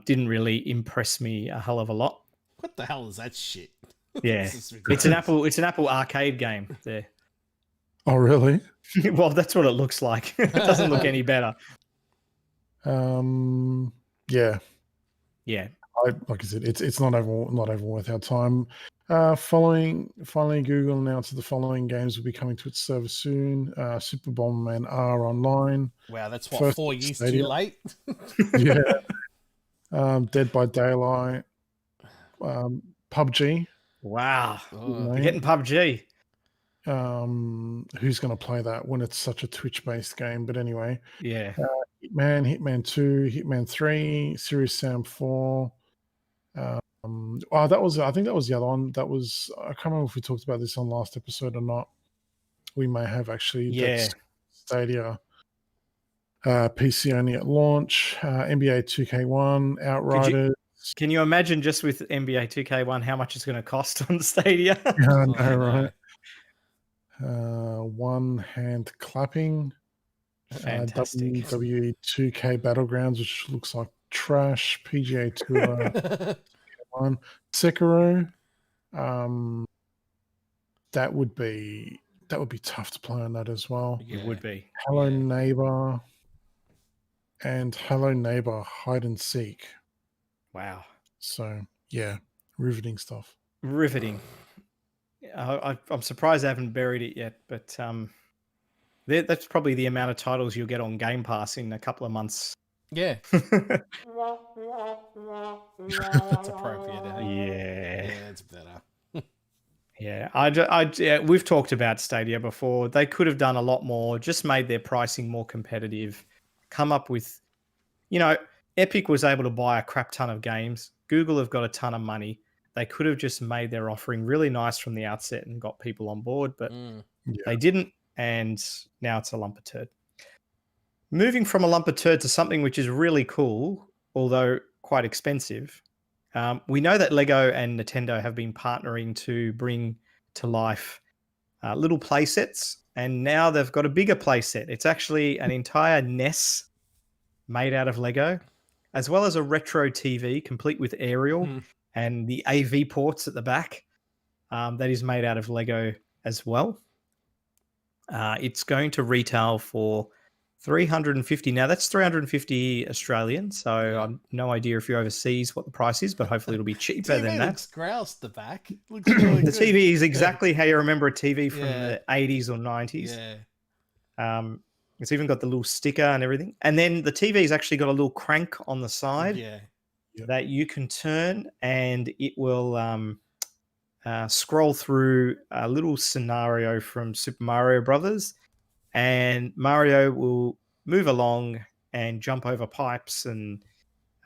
[SPEAKER 2] Didn't really impress me a hell of a lot.
[SPEAKER 1] What the hell is that shit?
[SPEAKER 2] Yeah, it's an Apple Arcade game there.
[SPEAKER 4] Oh, really?
[SPEAKER 2] Well, that's what it looks like. It doesn't look any better.
[SPEAKER 4] Yeah.
[SPEAKER 2] Yeah.
[SPEAKER 4] Like I said, it's not over worth our time. Finally, Google announced that the following games will be coming to its server soon. Super Bomberman R Online.
[SPEAKER 1] Wow, that's what,
[SPEAKER 4] First
[SPEAKER 1] 4 years
[SPEAKER 4] Stadia.
[SPEAKER 1] too late?
[SPEAKER 4] Yeah. Dead by Daylight. PUBG.
[SPEAKER 2] Wow.
[SPEAKER 1] Oh,
[SPEAKER 2] We're getting PUBG.
[SPEAKER 4] Who's going to play that when it's such a Twitch-based game? But anyway,
[SPEAKER 2] Yeah.
[SPEAKER 4] Hitman 2, Hitman 3, Serious Sam 4. That was, I think that was the other one. That was, I can't remember if we talked about this on last episode or not. We may have actually.
[SPEAKER 2] Yeah.
[SPEAKER 4] That's Stadia. PC only at launch. NBA 2K1, Outriders.
[SPEAKER 2] Can you imagine just with NBA 2K1 how much it's going to cost on Stadia?
[SPEAKER 4] I
[SPEAKER 1] I
[SPEAKER 4] know,
[SPEAKER 1] know.
[SPEAKER 4] right? One hand clapping.
[SPEAKER 2] Fantastic.
[SPEAKER 4] WWE 2K Battlegrounds, which looks like trash. PGA Tour 1. Sekiro. That would be tough to play on that as well.
[SPEAKER 2] It would be.
[SPEAKER 4] Hello
[SPEAKER 1] Yeah.
[SPEAKER 4] Neighbor and Hello Neighbor Hide and Seek.
[SPEAKER 2] Wow.
[SPEAKER 4] So yeah, riveting stuff.
[SPEAKER 2] Riveting. I'm surprised I haven't buried it yet, but that's probably the amount of titles you'll get on Game Pass in a couple of months.
[SPEAKER 1] Yeah. That's appropriate. Isn't it?
[SPEAKER 2] Yeah.
[SPEAKER 1] Yeah, it's better.
[SPEAKER 2] Yeah, we've talked about Stadia before. They could have done a lot more, just made their pricing more competitive, come up with, Epic was able to buy a crap ton of games. Google have got a ton of money. They could have just made their offering really nice from the outset and got people on board, but they didn't, and now it's a lump of turd. Moving from a lump of turd to something which is really cool, although quite expensive. We know that Lego and Nintendo have been partnering to bring to life little play sets, and now they've got a bigger play set. It's actually an entire NES made out of Lego, as well as a retro TV complete with aerial and the AV ports at the back. That is made out of Lego as well. It's going to retail for $350. Now that's $350 Australian. So I've no idea if you're overseas what the price is, but hopefully it'll be cheaper than that.
[SPEAKER 1] Looks grouse the back. Looks really
[SPEAKER 2] The
[SPEAKER 1] good.
[SPEAKER 2] TV is exactly how you remember a TV from the 80s or 90s.
[SPEAKER 1] Yeah.
[SPEAKER 2] It's even got the little sticker and everything. And then the TV's actually got a little crank on the side that you can turn, and it will scroll through a little scenario from Super Mario Brothers. And Mario will move along and jump over pipes and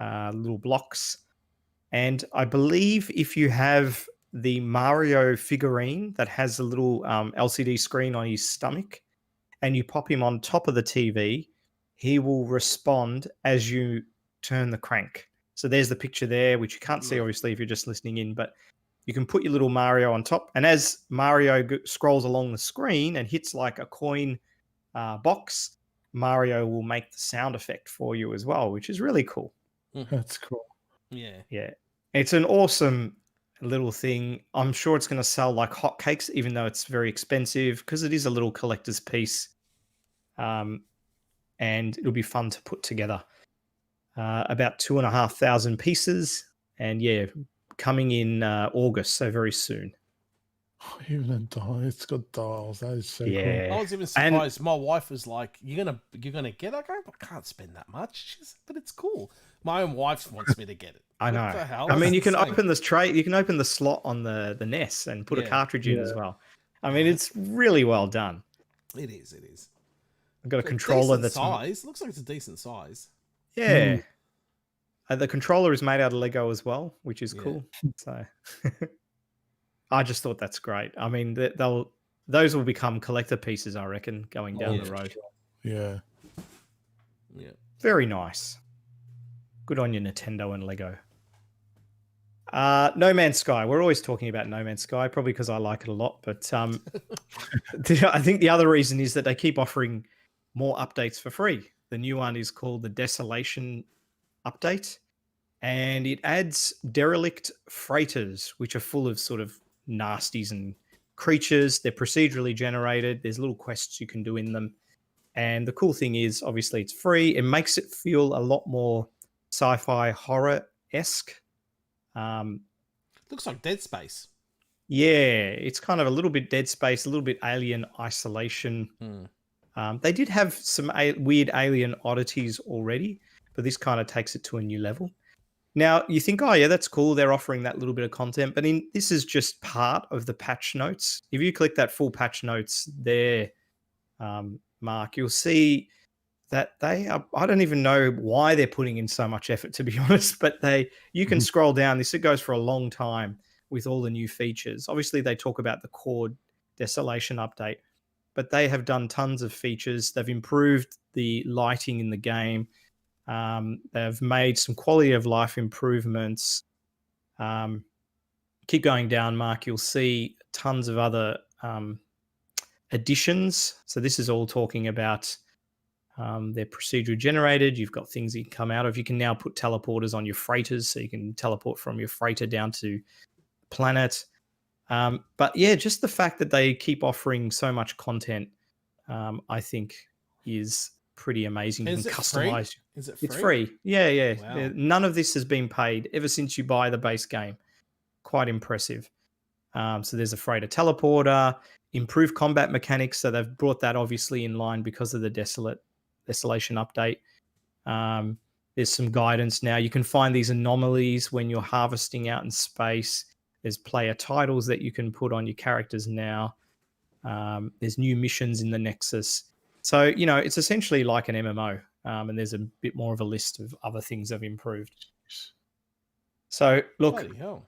[SPEAKER 2] little blocks. And I believe if you have the Mario figurine that has a little LCD screen on his stomach and you pop him on top of the TV, he will respond as you turn the crank. So there's the picture there, which you can't see, obviously, if you're just listening in, but you can put your little Mario on top. And as Mario scrolls along the screen and hits like a coin box, Mario will make the sound effect for you as well, which is really cool.
[SPEAKER 4] That's cool.
[SPEAKER 2] Yeah. It's an awesome little thing. I'm sure it's going to sell like hotcakes, even though it's very expensive, because it is a little collector's piece. And it'll be fun to put together. About 2,500 pieces. And coming in August, so very soon.
[SPEAKER 4] Even a dial, it's got dials. That is so cool.
[SPEAKER 1] I was even surprised. My wife was like, "You're gonna get it?" I go, "I can't spend that much." She said, "But it's cool." My own wife wants me to get it.
[SPEAKER 2] I know.
[SPEAKER 1] What the hell?
[SPEAKER 2] I mean, you can
[SPEAKER 1] That's insane.
[SPEAKER 2] open this tray. You can open the slot on the NES and put a cartridge in as well. I mean, it's really well done.
[SPEAKER 1] It is. It is.
[SPEAKER 2] I've got a controller that's
[SPEAKER 1] size. Looks like it's a decent size.
[SPEAKER 2] Yeah. The controller is made out of Lego as well, which is cool. So I just thought that's great. I mean, those will become collector pieces, I reckon, going down the road.
[SPEAKER 4] Yeah.
[SPEAKER 2] Very nice. Good on you, Nintendo and Lego. No Man's Sky. We're always talking about No Man's Sky, probably because I like it a lot. But I think the other reason is that they keep offering more updates for free. The new one is called the Desolation update, and it adds derelict freighters, which are full of sort of nasties and creatures. They're procedurally generated. There's little quests you can do in them. And the cool thing is, obviously, it's free. It makes it feel a lot more sci-fi horror-esque.
[SPEAKER 1] Looks like Dead Space.
[SPEAKER 2] Yeah, it's kind of a little bit Dead Space, a little bit Alien Isolation. They did have some weird alien oddities already, but this kind of takes it to a new level. Now you think, oh yeah, that's cool. They're offering that little bit of content, but this is just part of the patch notes. If you click that full patch notes there, Mark, you'll see that they are. I don't even know why they're putting in so much effort, to be honest. But you can scroll down. It goes for a long time with all the new features. Obviously, they talk about the core desolation update, but they have done tons of features. They've improved the lighting in the game. They've made some quality of life improvements. Keep going down, Mark. You'll see tons of other additions. So this is all talking about they're procedurally generated. You've got things you can come out of. You can now put teleporters on your freighters, so you can teleport from your freighter down to planet. But yeah, just the fact that they keep offering so much content, I think, is pretty amazing. You can customize.
[SPEAKER 1] Free? Is it free?
[SPEAKER 2] It's free. Yeah.
[SPEAKER 1] Wow.
[SPEAKER 2] None of this has been paid ever since you buy the base game. Quite impressive. So there's a freighter teleporter, improved combat mechanics. So they've brought that obviously in line because of the desolation update. There's some guidance now. You can find these anomalies when you're harvesting out in space. There's player titles that you can put on your characters now. There's new missions in the Nexus. So, it's essentially like an MMO. And there's a bit more of a list of other things they've improved. So, look,
[SPEAKER 1] Bloody hell.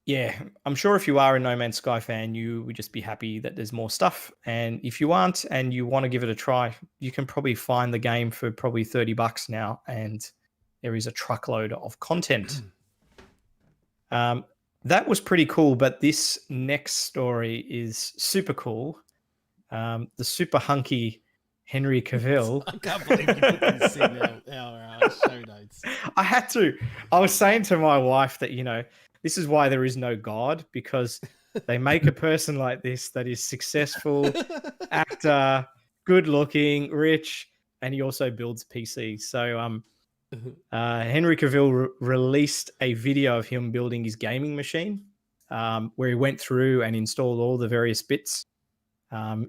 [SPEAKER 2] yeah, I'm sure if you are a No Man's Sky fan, you would just be happy that there's more stuff. And if you aren't and you want to give it a try, you can probably find the game for probably $30 now. And there is a truckload of content. That was pretty cool. But this next story is super cool. The super hunky Henry Cavill.
[SPEAKER 1] I can't believe you put this in our show notes.
[SPEAKER 2] I had to. I was saying to my wife that, this is why there is no God, because they make a person like this that is successful, actor, good looking, rich, and he also builds PCs. So Henry Cavill released a video of him building his gaming machine, where he went through and installed all the various bits.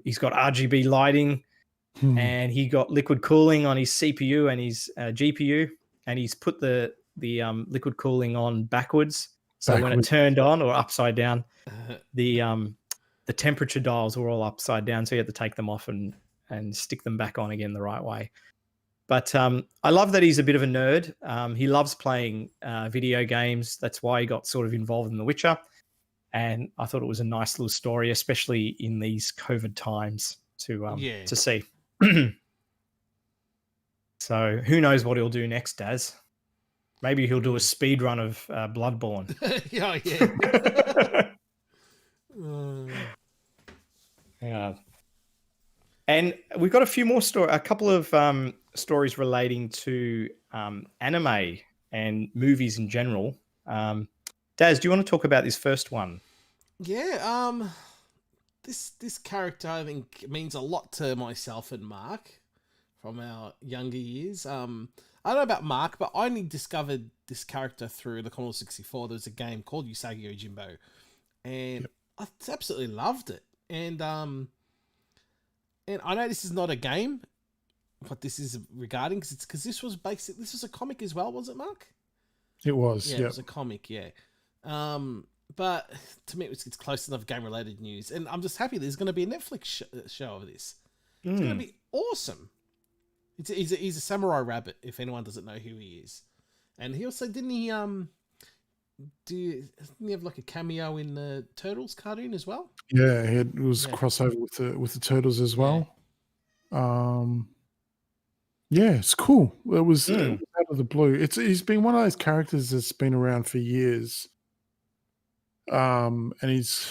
[SPEAKER 2] He's got RGB lighting, and he got liquid cooling on his CPU and his GPU, and he's put the liquid cooling on backwards. So when it turned on or upside down, the temperature dials were all upside down. So you had to take them off and stick them back on again the right way. But I love that he's a bit of a nerd. He loves playing video games. That's why he got sort of involved in The Witcher. And I thought it was a nice little story, especially in these COVID times to see. So who knows what he'll do next, Daz? Maybe he'll do a speed run of Bloodborne. Yeah. And we've got a couple of stories relating to anime and movies in general. Daz, do you want to talk about this first one?
[SPEAKER 1] Yeah. This character, I think, means a lot to myself and Mark from our younger years. I don't know about Mark, but I only discovered this character through the Commodore 64. There was a game called Usagi Yojimbo, and I absolutely loved it. And I know this is not a game, what this is regarding, because this was a comic as well, was it, Mark?
[SPEAKER 4] It was,
[SPEAKER 1] yeah. It was a comic, yeah. But to me, it's close enough game-related news, and I'm just happy there's going to be a Netflix show of this. It's going to be awesome. He's a samurai rabbit, if anyone doesn't know who he is. And he also, didn't he have like a cameo in the Turtles cartoon as well?
[SPEAKER 4] Yeah, it was a crossover with the Turtles as well. Yeah, it's cool. It was out of the blue. He's been one of those characters that's been around for years. And he's,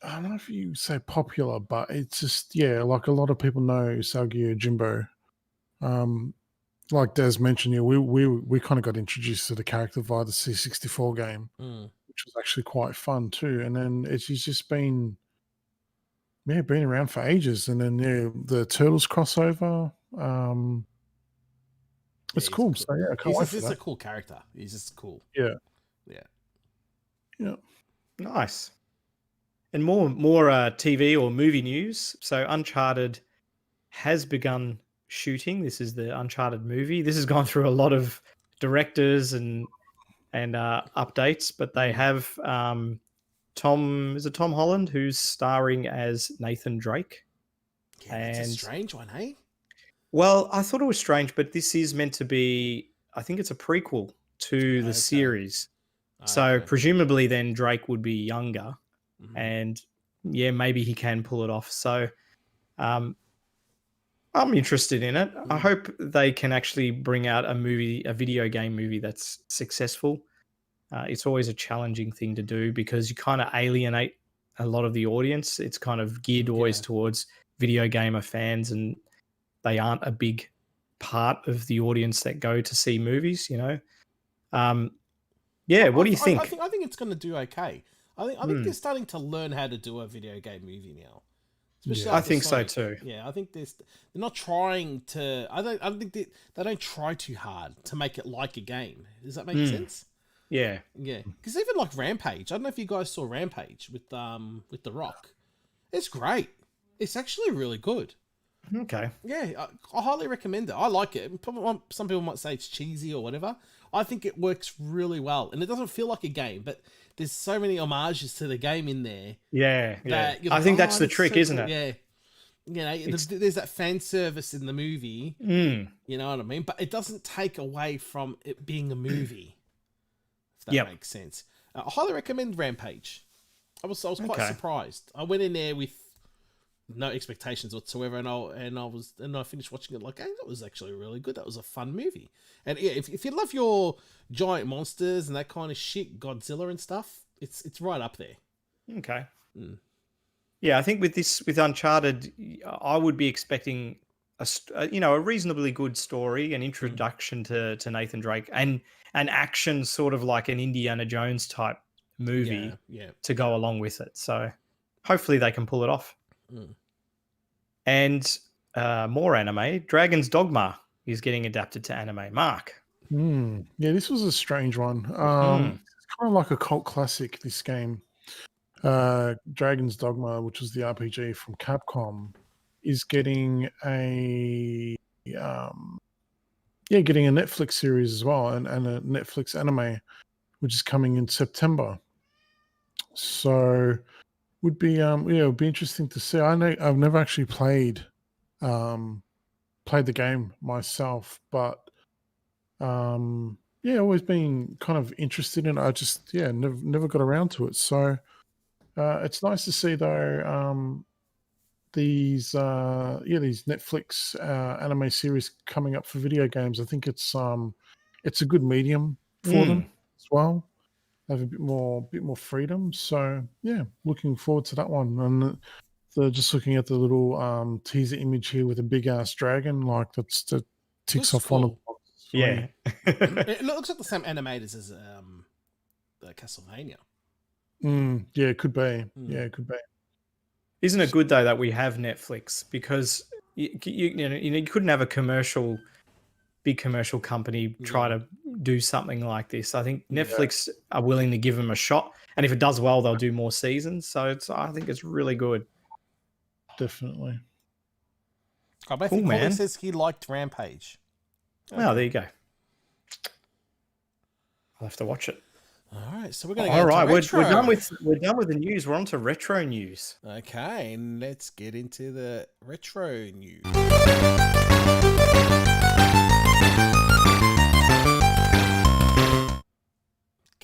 [SPEAKER 4] I don't know if you say popular, but it's just, like a lot of people know Usagi Yojimbo. Like Des mentioned, we kind of got introduced to the character via the C64 game, which was actually quite fun too. And then he's just been around for ages. And then the Turtles crossover, it's cool.
[SPEAKER 1] Cool.
[SPEAKER 4] So I can't wait for that.
[SPEAKER 1] He's a cool character. He's just cool.
[SPEAKER 4] Yeah.
[SPEAKER 2] Nice. And more TV or movie news. So Uncharted has begun shooting. This is the Uncharted movie. This has gone through a lot of directors and and updates, but they have Tom Holland who's starring as Nathan Drake.
[SPEAKER 1] Yeah, that's a strange one, hey?
[SPEAKER 2] Well, I thought it was strange, but this is meant to be, I think it's a prequel to the series. So presumably then Drake would be younger, and yeah, maybe he can pull it off. So I'm interested in it. I hope they can actually bring out a video game movie that's successful. It's always a challenging thing to do because you kind of alienate a lot of the audience. It's kind of geared always towards video gamer fans, and they aren't a big part of the audience that go to see movies, you know. What do you think?
[SPEAKER 1] I think it's going to do okay. I think they're starting to learn how to do a video game movie now. Especially
[SPEAKER 2] I think
[SPEAKER 1] Sonic.
[SPEAKER 2] so too.
[SPEAKER 1] Yeah, I think they're not trying to. I don't think they don't try too hard to make it like a game. Does that make sense?
[SPEAKER 2] Yeah.
[SPEAKER 1] Because even like Rampage, I don't know if you guys saw Rampage with The Rock. It's great. It's actually really good.
[SPEAKER 2] Okay.
[SPEAKER 1] Yeah, I highly recommend it. I like it. Some people might say it's cheesy or whatever. I think it works really well, and it doesn't feel like a game, but there's so many homages to the game in there.
[SPEAKER 2] Yeah. I think that's the trick, isn't it?
[SPEAKER 1] Yeah. You know, there's that fan service in the movie. You know what I mean? But it doesn't take away from it being a movie. If that makes sense. I highly recommend Rampage. I was quite surprised. I went in there with no expectations whatsoever, and I finished watching it like, hey, that was actually really good. That was a fun movie. And yeah, if you love your giant monsters and that kind of shit, Godzilla and stuff, it's right up there.
[SPEAKER 2] Okay. Yeah, I think with Uncharted, I would be expecting a reasonably good story, an introduction to Nathan Drake, and an action sort of like an Indiana Jones type movie to go along with it. So hopefully they can pull it off. And more anime. Dragon's Dogma is getting adapted to anime. Mark.
[SPEAKER 4] Yeah, this was a strange one. It's kind of like a cult classic, this game. Dragon's Dogma, which was the RPG from Capcom, is getting a getting a Netflix series as well, and a Netflix anime, which is coming in September. So would be it would be interesting to see. I know I've never actually played the game myself, but always been kind of interested in it. I just never got around to it. So it's nice to see though these Netflix anime series coming up for video games. I think it's a good medium for them as well. Have a bit more freedom. So yeah, looking forward to that one. And just looking at the little teaser image here with a big ass dragon, like that ticks off one of the boxes.
[SPEAKER 2] Yeah.
[SPEAKER 1] It looks like the same animators as Castlevania.
[SPEAKER 4] Yeah, it could be. Yeah, it could be.
[SPEAKER 2] Isn't it good though that we have Netflix, because you couldn't have a big commercial company try to do something like this. I think Netflix are willing to give them a shot, and if it does well, they'll do more seasons. So I think it's really good.
[SPEAKER 4] Definitely.
[SPEAKER 1] I think Colin says he liked Rampage.
[SPEAKER 2] Okay. Oh, there you go. I'll have to watch it.
[SPEAKER 1] All right, so we're going to go to retro.
[SPEAKER 2] We're done with the news. We're on to retro news.
[SPEAKER 1] Okay, and let's get into the retro news.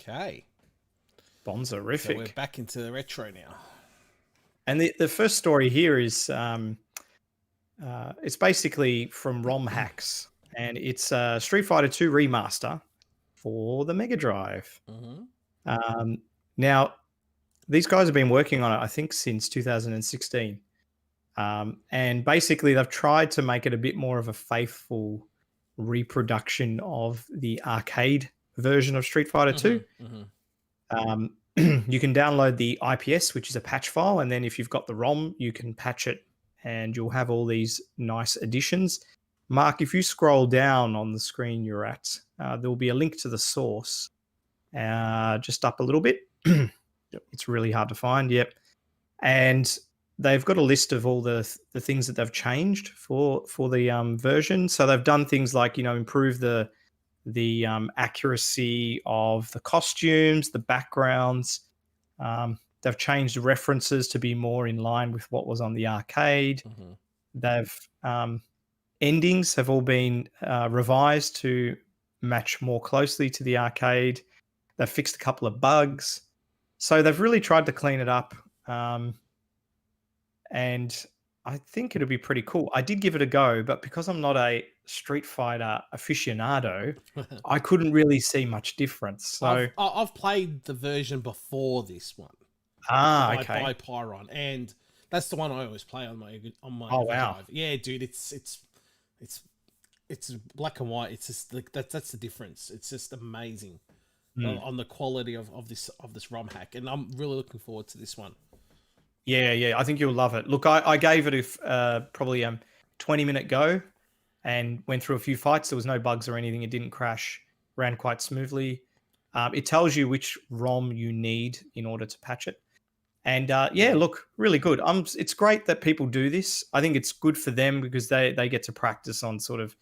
[SPEAKER 1] Okay.
[SPEAKER 2] Bonzerific.
[SPEAKER 1] So we're back into the retro now.
[SPEAKER 2] And the first story here is it's basically from ROM Hacks, and it's Street Fighter 2 remaster for the Mega Drive. Now, these guys have been working on it, I think, since 2016. And basically, they've tried to make it a bit more of a faithful reproduction of the arcade version of Street Fighter 2. You can download the IPS, which is a patch file, and then if you've got the ROM, you can patch it, and you'll have all these nice additions. Mark, if you scroll down on the screen you're at, there'll be a link to the source, just up a little bit. It's really hard to find. Yep. And they've got a list of all the things that they've changed for the version. So they've done things like, improve the the accuracy of the costumes, the backgrounds. They've changed the references to be more in line with what was on the arcade.
[SPEAKER 1] Mhm.
[SPEAKER 2] They've endings have all been revised to match more closely to the arcade. They've fixed a couple of bugs. So they've really tried to clean it up. And I think it'll be pretty cool. I did give it a go, but because I'm not a Street Fighter aficionado, I couldn't really see much difference. So
[SPEAKER 1] I've played the version before this one.
[SPEAKER 2] okay.
[SPEAKER 1] By Pyron, and that's the one I always play on my
[SPEAKER 2] Oh, wow.
[SPEAKER 1] drive. Yeah, dude, it's black and white. It's just like that's the difference. It's just amazing on the quality of this ROM hack, and I'm really looking forward to this one.
[SPEAKER 2] Yeah, I think you'll love it. Look, I gave it probably 20-minute go and went through a few fights. There was no bugs or anything. It didn't crash. Ran quite smoothly. It tells you which ROM you need in order to patch it. And look, really good. It's great that people do this. I think it's good for them because they get to practice on sort of,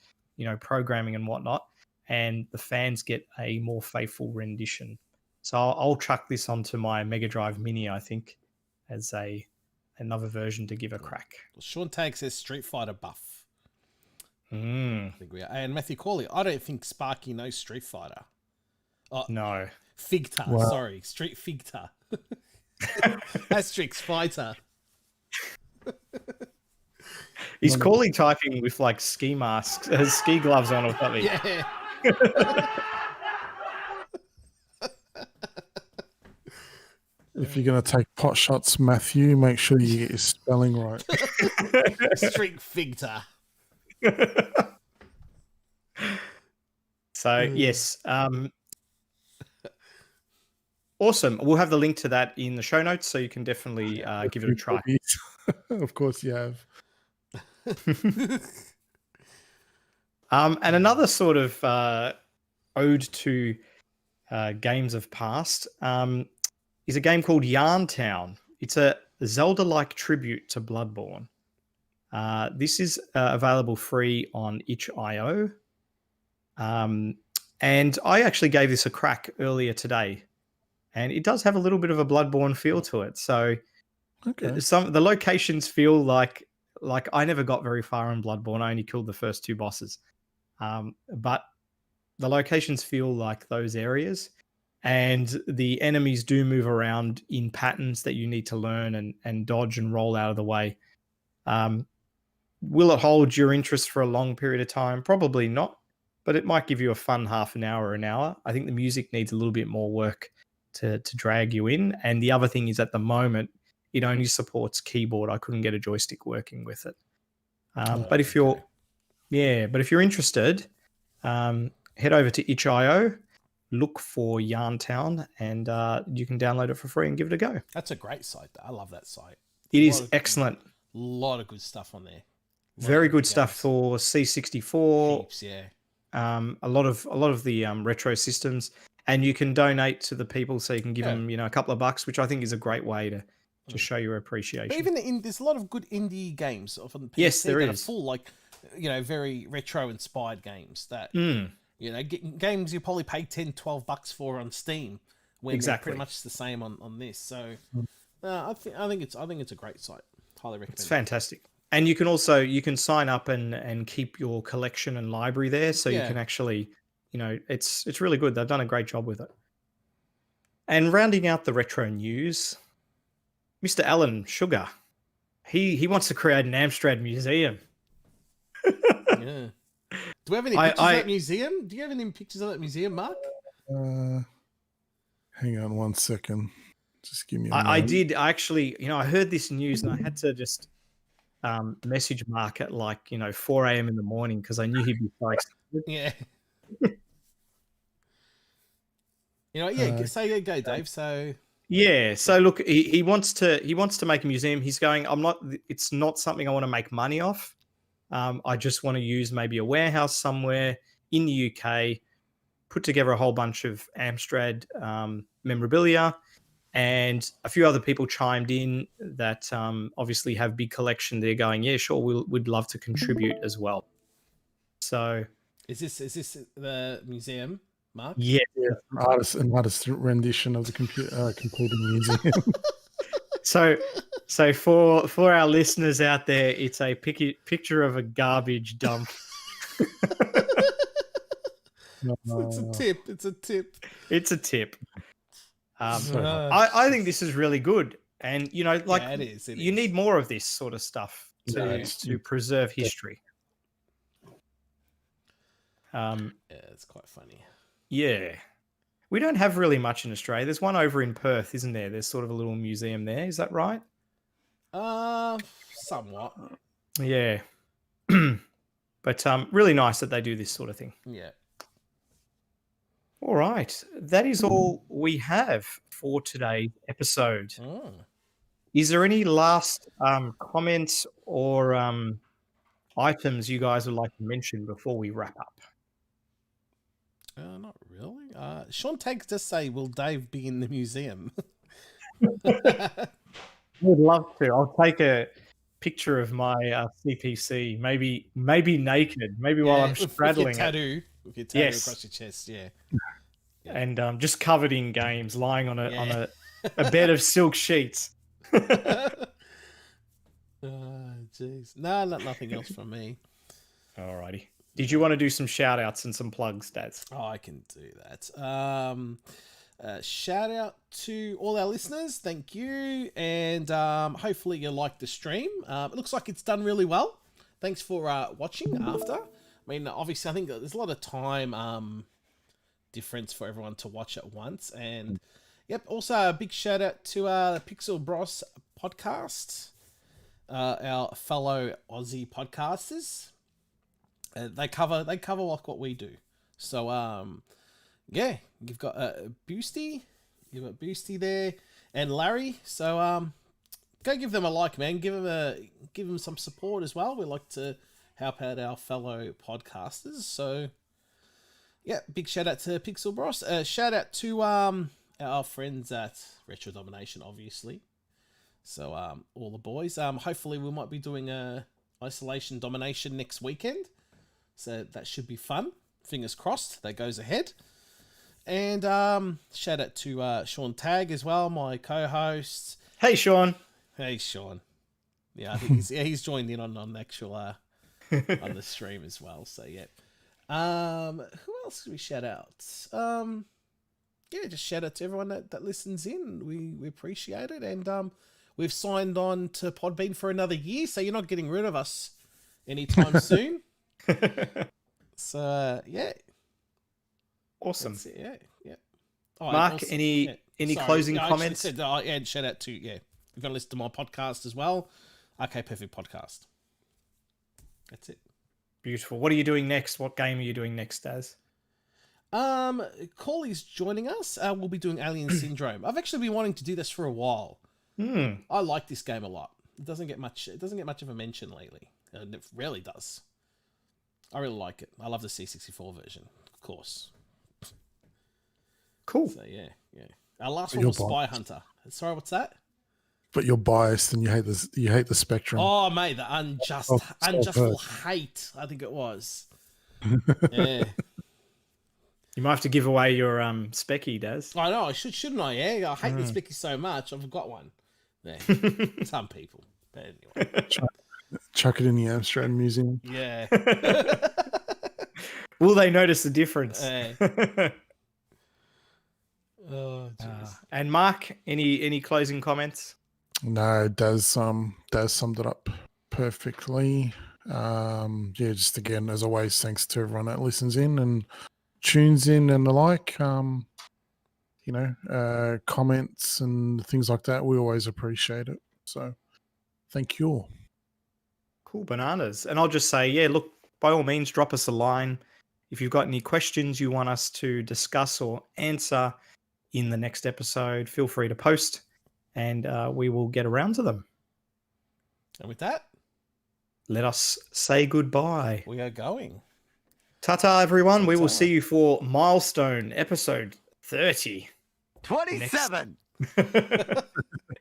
[SPEAKER 2] programming and whatnot. And the fans get a more faithful rendition. So I'll chuck this onto my Mega Drive Mini, I think, as another version to give a crack.
[SPEAKER 1] Well, Sean Tag says Street Fighter buff.
[SPEAKER 2] I
[SPEAKER 1] think we are. And Matthew Corley, I don't think Sparky knows Street Fighter. Oh,
[SPEAKER 2] no.
[SPEAKER 1] Figta,
[SPEAKER 4] Wow.
[SPEAKER 1] sorry. Street Figta. Asterix Fighter.
[SPEAKER 2] He's Corley typing with like ski masks, ski gloves on or something.
[SPEAKER 1] Yeah.
[SPEAKER 4] If you're going to take pot shots, Matthew, make sure you get your spelling right.
[SPEAKER 1] Street Figta.
[SPEAKER 2] So, yes. Awesome. We'll have the link to that in the show notes, so you can definitely give it a try.
[SPEAKER 4] Of course you have.
[SPEAKER 2] And another sort of ode to games of past is a game called Yarn Town. It's a Zelda-like tribute to Bloodborne. This is available free on itch.io. And I actually gave this a crack earlier today. And it does have a little bit of a Bloodborne feel to it. So the locations feel like I never got very far in Bloodborne. I only killed the first 2 bosses. But the locations feel like those areas. And the enemies do move around in patterns that you need to learn and dodge and roll out of the way. Will it hold your interest for a long period of time? Probably not. But it might give you a fun half an hour or an hour. I think the music needs a little bit more work to drag you in. And the other thing is, at the moment, it only supports keyboard. I couldn't get a joystick working with it. But if you're interested, head over to itch.io, look for Yarn Town, and you can download it for free and give it a go.
[SPEAKER 1] That's a great site, though. I love that site.
[SPEAKER 2] It is excellent.
[SPEAKER 1] A lot of good stuff on there.
[SPEAKER 2] Very good stuff for C64.
[SPEAKER 1] Heaps, yeah.
[SPEAKER 2] A lot of the retro systems, and you can donate to the people, so you can give them a couple of bucks, which I think is a great way to show your appreciation.
[SPEAKER 1] But even there's a lot of good indie games on the PC.
[SPEAKER 2] Yes, there
[SPEAKER 1] that
[SPEAKER 2] is.
[SPEAKER 1] Are full, like, very retro inspired games that games you probably pay $10-12 for on Steam when they're pretty much the same on this. So I think it's a great site. Highly recommend.
[SPEAKER 2] It's fantastic. And you can sign up and keep your collection and library there, so you can actually, it's really good. They've done a great job with it. And rounding out the retro news, Mr. Alan Sugar, he wants to create an Amstrad museum.
[SPEAKER 1] Yeah. Do we have any pictures of that museum? Do you have any pictures of that museum, Mark?
[SPEAKER 4] Hang on 1 second. Just give me a
[SPEAKER 2] I did. I actually, I heard this news and I had to just message Mark at 4 a.m. in the morning because I knew he'd be so excited.
[SPEAKER 1] Yeah. Say go, Dave. So
[SPEAKER 2] yeah. So look, he wants to make a museum. He's going, it's not something I want to make money off. I just want to use maybe a warehouse somewhere in the UK, put together a whole bunch of Amstrad memorabilia, and a few other people chimed in that obviously have big collection. They're going, yeah, sure, we'd love to contribute as well. So
[SPEAKER 1] Is this the museum, Mark?
[SPEAKER 2] Yeah.
[SPEAKER 4] An artist rendition of the completed museum.
[SPEAKER 2] So for our listeners out there, it's a picture of a garbage dump.
[SPEAKER 1] It's a tip. It's a tip.
[SPEAKER 2] It's a tip.
[SPEAKER 1] Uh,
[SPEAKER 2] I think this is really good, and like
[SPEAKER 1] yeah, it is.
[SPEAKER 2] you need more of this sort of stuff
[SPEAKER 4] Yeah.
[SPEAKER 2] to preserve history.
[SPEAKER 1] Yeah, it's quite funny.
[SPEAKER 2] Yeah. We don't have really much in Australia. There's one over in Perth, isn't there? There's sort of a little museum there. Is that right?
[SPEAKER 1] Somewhat.
[SPEAKER 2] Yeah. But really nice that they do this sort of thing.
[SPEAKER 1] Yeah.
[SPEAKER 2] All right. That is all we have for today's episode.
[SPEAKER 1] Oh.
[SPEAKER 2] Is there any last comments or items you guys would like to mention before we wrap up?
[SPEAKER 1] Not really. Sean Tags does say, "Will Dave be in the museum?"
[SPEAKER 2] Would love to. I'll take a picture of my CPC, maybe naked, maybe while I'm straddling
[SPEAKER 1] with your tattoo
[SPEAKER 2] Yes.
[SPEAKER 1] across your chest. Yeah.
[SPEAKER 2] and just covered in games, lying on a bed of silk sheets.
[SPEAKER 1] Jeez. No, nothing else from me.
[SPEAKER 2] Alrighty. Did you want to do some shout outs and some plugs, Daz?
[SPEAKER 1] Oh, I can do that. Shout out to all our listeners. Thank you. And hopefully you like the stream. It looks like it's done really well. Thanks for watching after. I mean, obviously, I think there's a lot of time difference for everyone to watch at once. And, yep, also a big shout out to the Pixel Bros podcast, our fellow Aussie podcasters. They cover like what we do. So yeah, you've got Boosty there, and Larry. So go give them a like, man. Give them some support as well. We like to help out our fellow podcasters. So yeah, big shout out to Pixel Bros. Shout out to our friends at Retro Domination, obviously. So all the boys. Hopefully we might be doing a Isolation Domination next weekend. So that should be fun. Fingers crossed that goes ahead. And shout out to Sean Tag as well, my co-host.
[SPEAKER 2] Hey, Sean.
[SPEAKER 1] Hey, Sean. Yeah, I think he's joined in on actual on the stream as well. So yeah. Who else do we shout out? Yeah, just shout out to everyone that listens in. We appreciate it, and we've signed on to Podbean for another year, so you're not getting rid of us anytime soon. So yeah,
[SPEAKER 2] Awesome.
[SPEAKER 1] Yeah. Oh,
[SPEAKER 2] Mark,
[SPEAKER 1] also,
[SPEAKER 2] any closing comments?
[SPEAKER 1] I said, and shout out to you've got to listen to my podcast as well. Okay, Perfect Podcast. That's it.
[SPEAKER 2] Beautiful. What are you doing next? What game are you doing next, Daz?
[SPEAKER 1] Corley's joining us. We'll be doing Alien Syndrome. I've actually been wanting to do this for a while. I like this game a lot. It doesn't get much of a mention lately. It rarely does. I really like it. I love the C64 version, of course.
[SPEAKER 2] Cool.
[SPEAKER 1] So yeah. Our last one was Spy Hunter. Sorry, what's that?
[SPEAKER 4] But you're biased and you hate the Spectrum.
[SPEAKER 1] Oh, mate, the unjustful hate. I think it was. Yeah.
[SPEAKER 2] You might have to give away your specky, Daz.
[SPEAKER 1] I know. I shouldn't I? Yeah. I hate the Spicky so much. I've got one. Yeah. Some people. But anyway.
[SPEAKER 4] Chuck it in the Amsterdam Museum.
[SPEAKER 1] Yeah.
[SPEAKER 2] Will they notice the difference?
[SPEAKER 1] Oh, jeez.
[SPEAKER 2] And Mark, any closing comments?
[SPEAKER 4] No, Daz summed it up perfectly. Yeah, just again, as always, thanks to everyone that listens in and tunes in and the like. Comments and things like that, we always appreciate it. So thank you all.
[SPEAKER 2] Cool bananas. And I'll just say, yeah, look, by all means, drop us a line. If you've got any questions you want us to discuss or answer in the next episode, feel free to post and we will get around to them.
[SPEAKER 1] And with that,
[SPEAKER 2] let us say goodbye.
[SPEAKER 1] we are going.
[SPEAKER 2] Ta-ta, everyone. We will
[SPEAKER 1] Ta-ta.
[SPEAKER 2] see you for Milestone episode 30.
[SPEAKER 3] 27.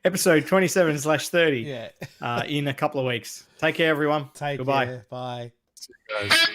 [SPEAKER 2] Episode 27/30.
[SPEAKER 1] Yeah.
[SPEAKER 2] In a couple of weeks. Take care, everyone.
[SPEAKER 1] Take
[SPEAKER 2] Goodbye.
[SPEAKER 1] care. Bye.
[SPEAKER 4] See you guys.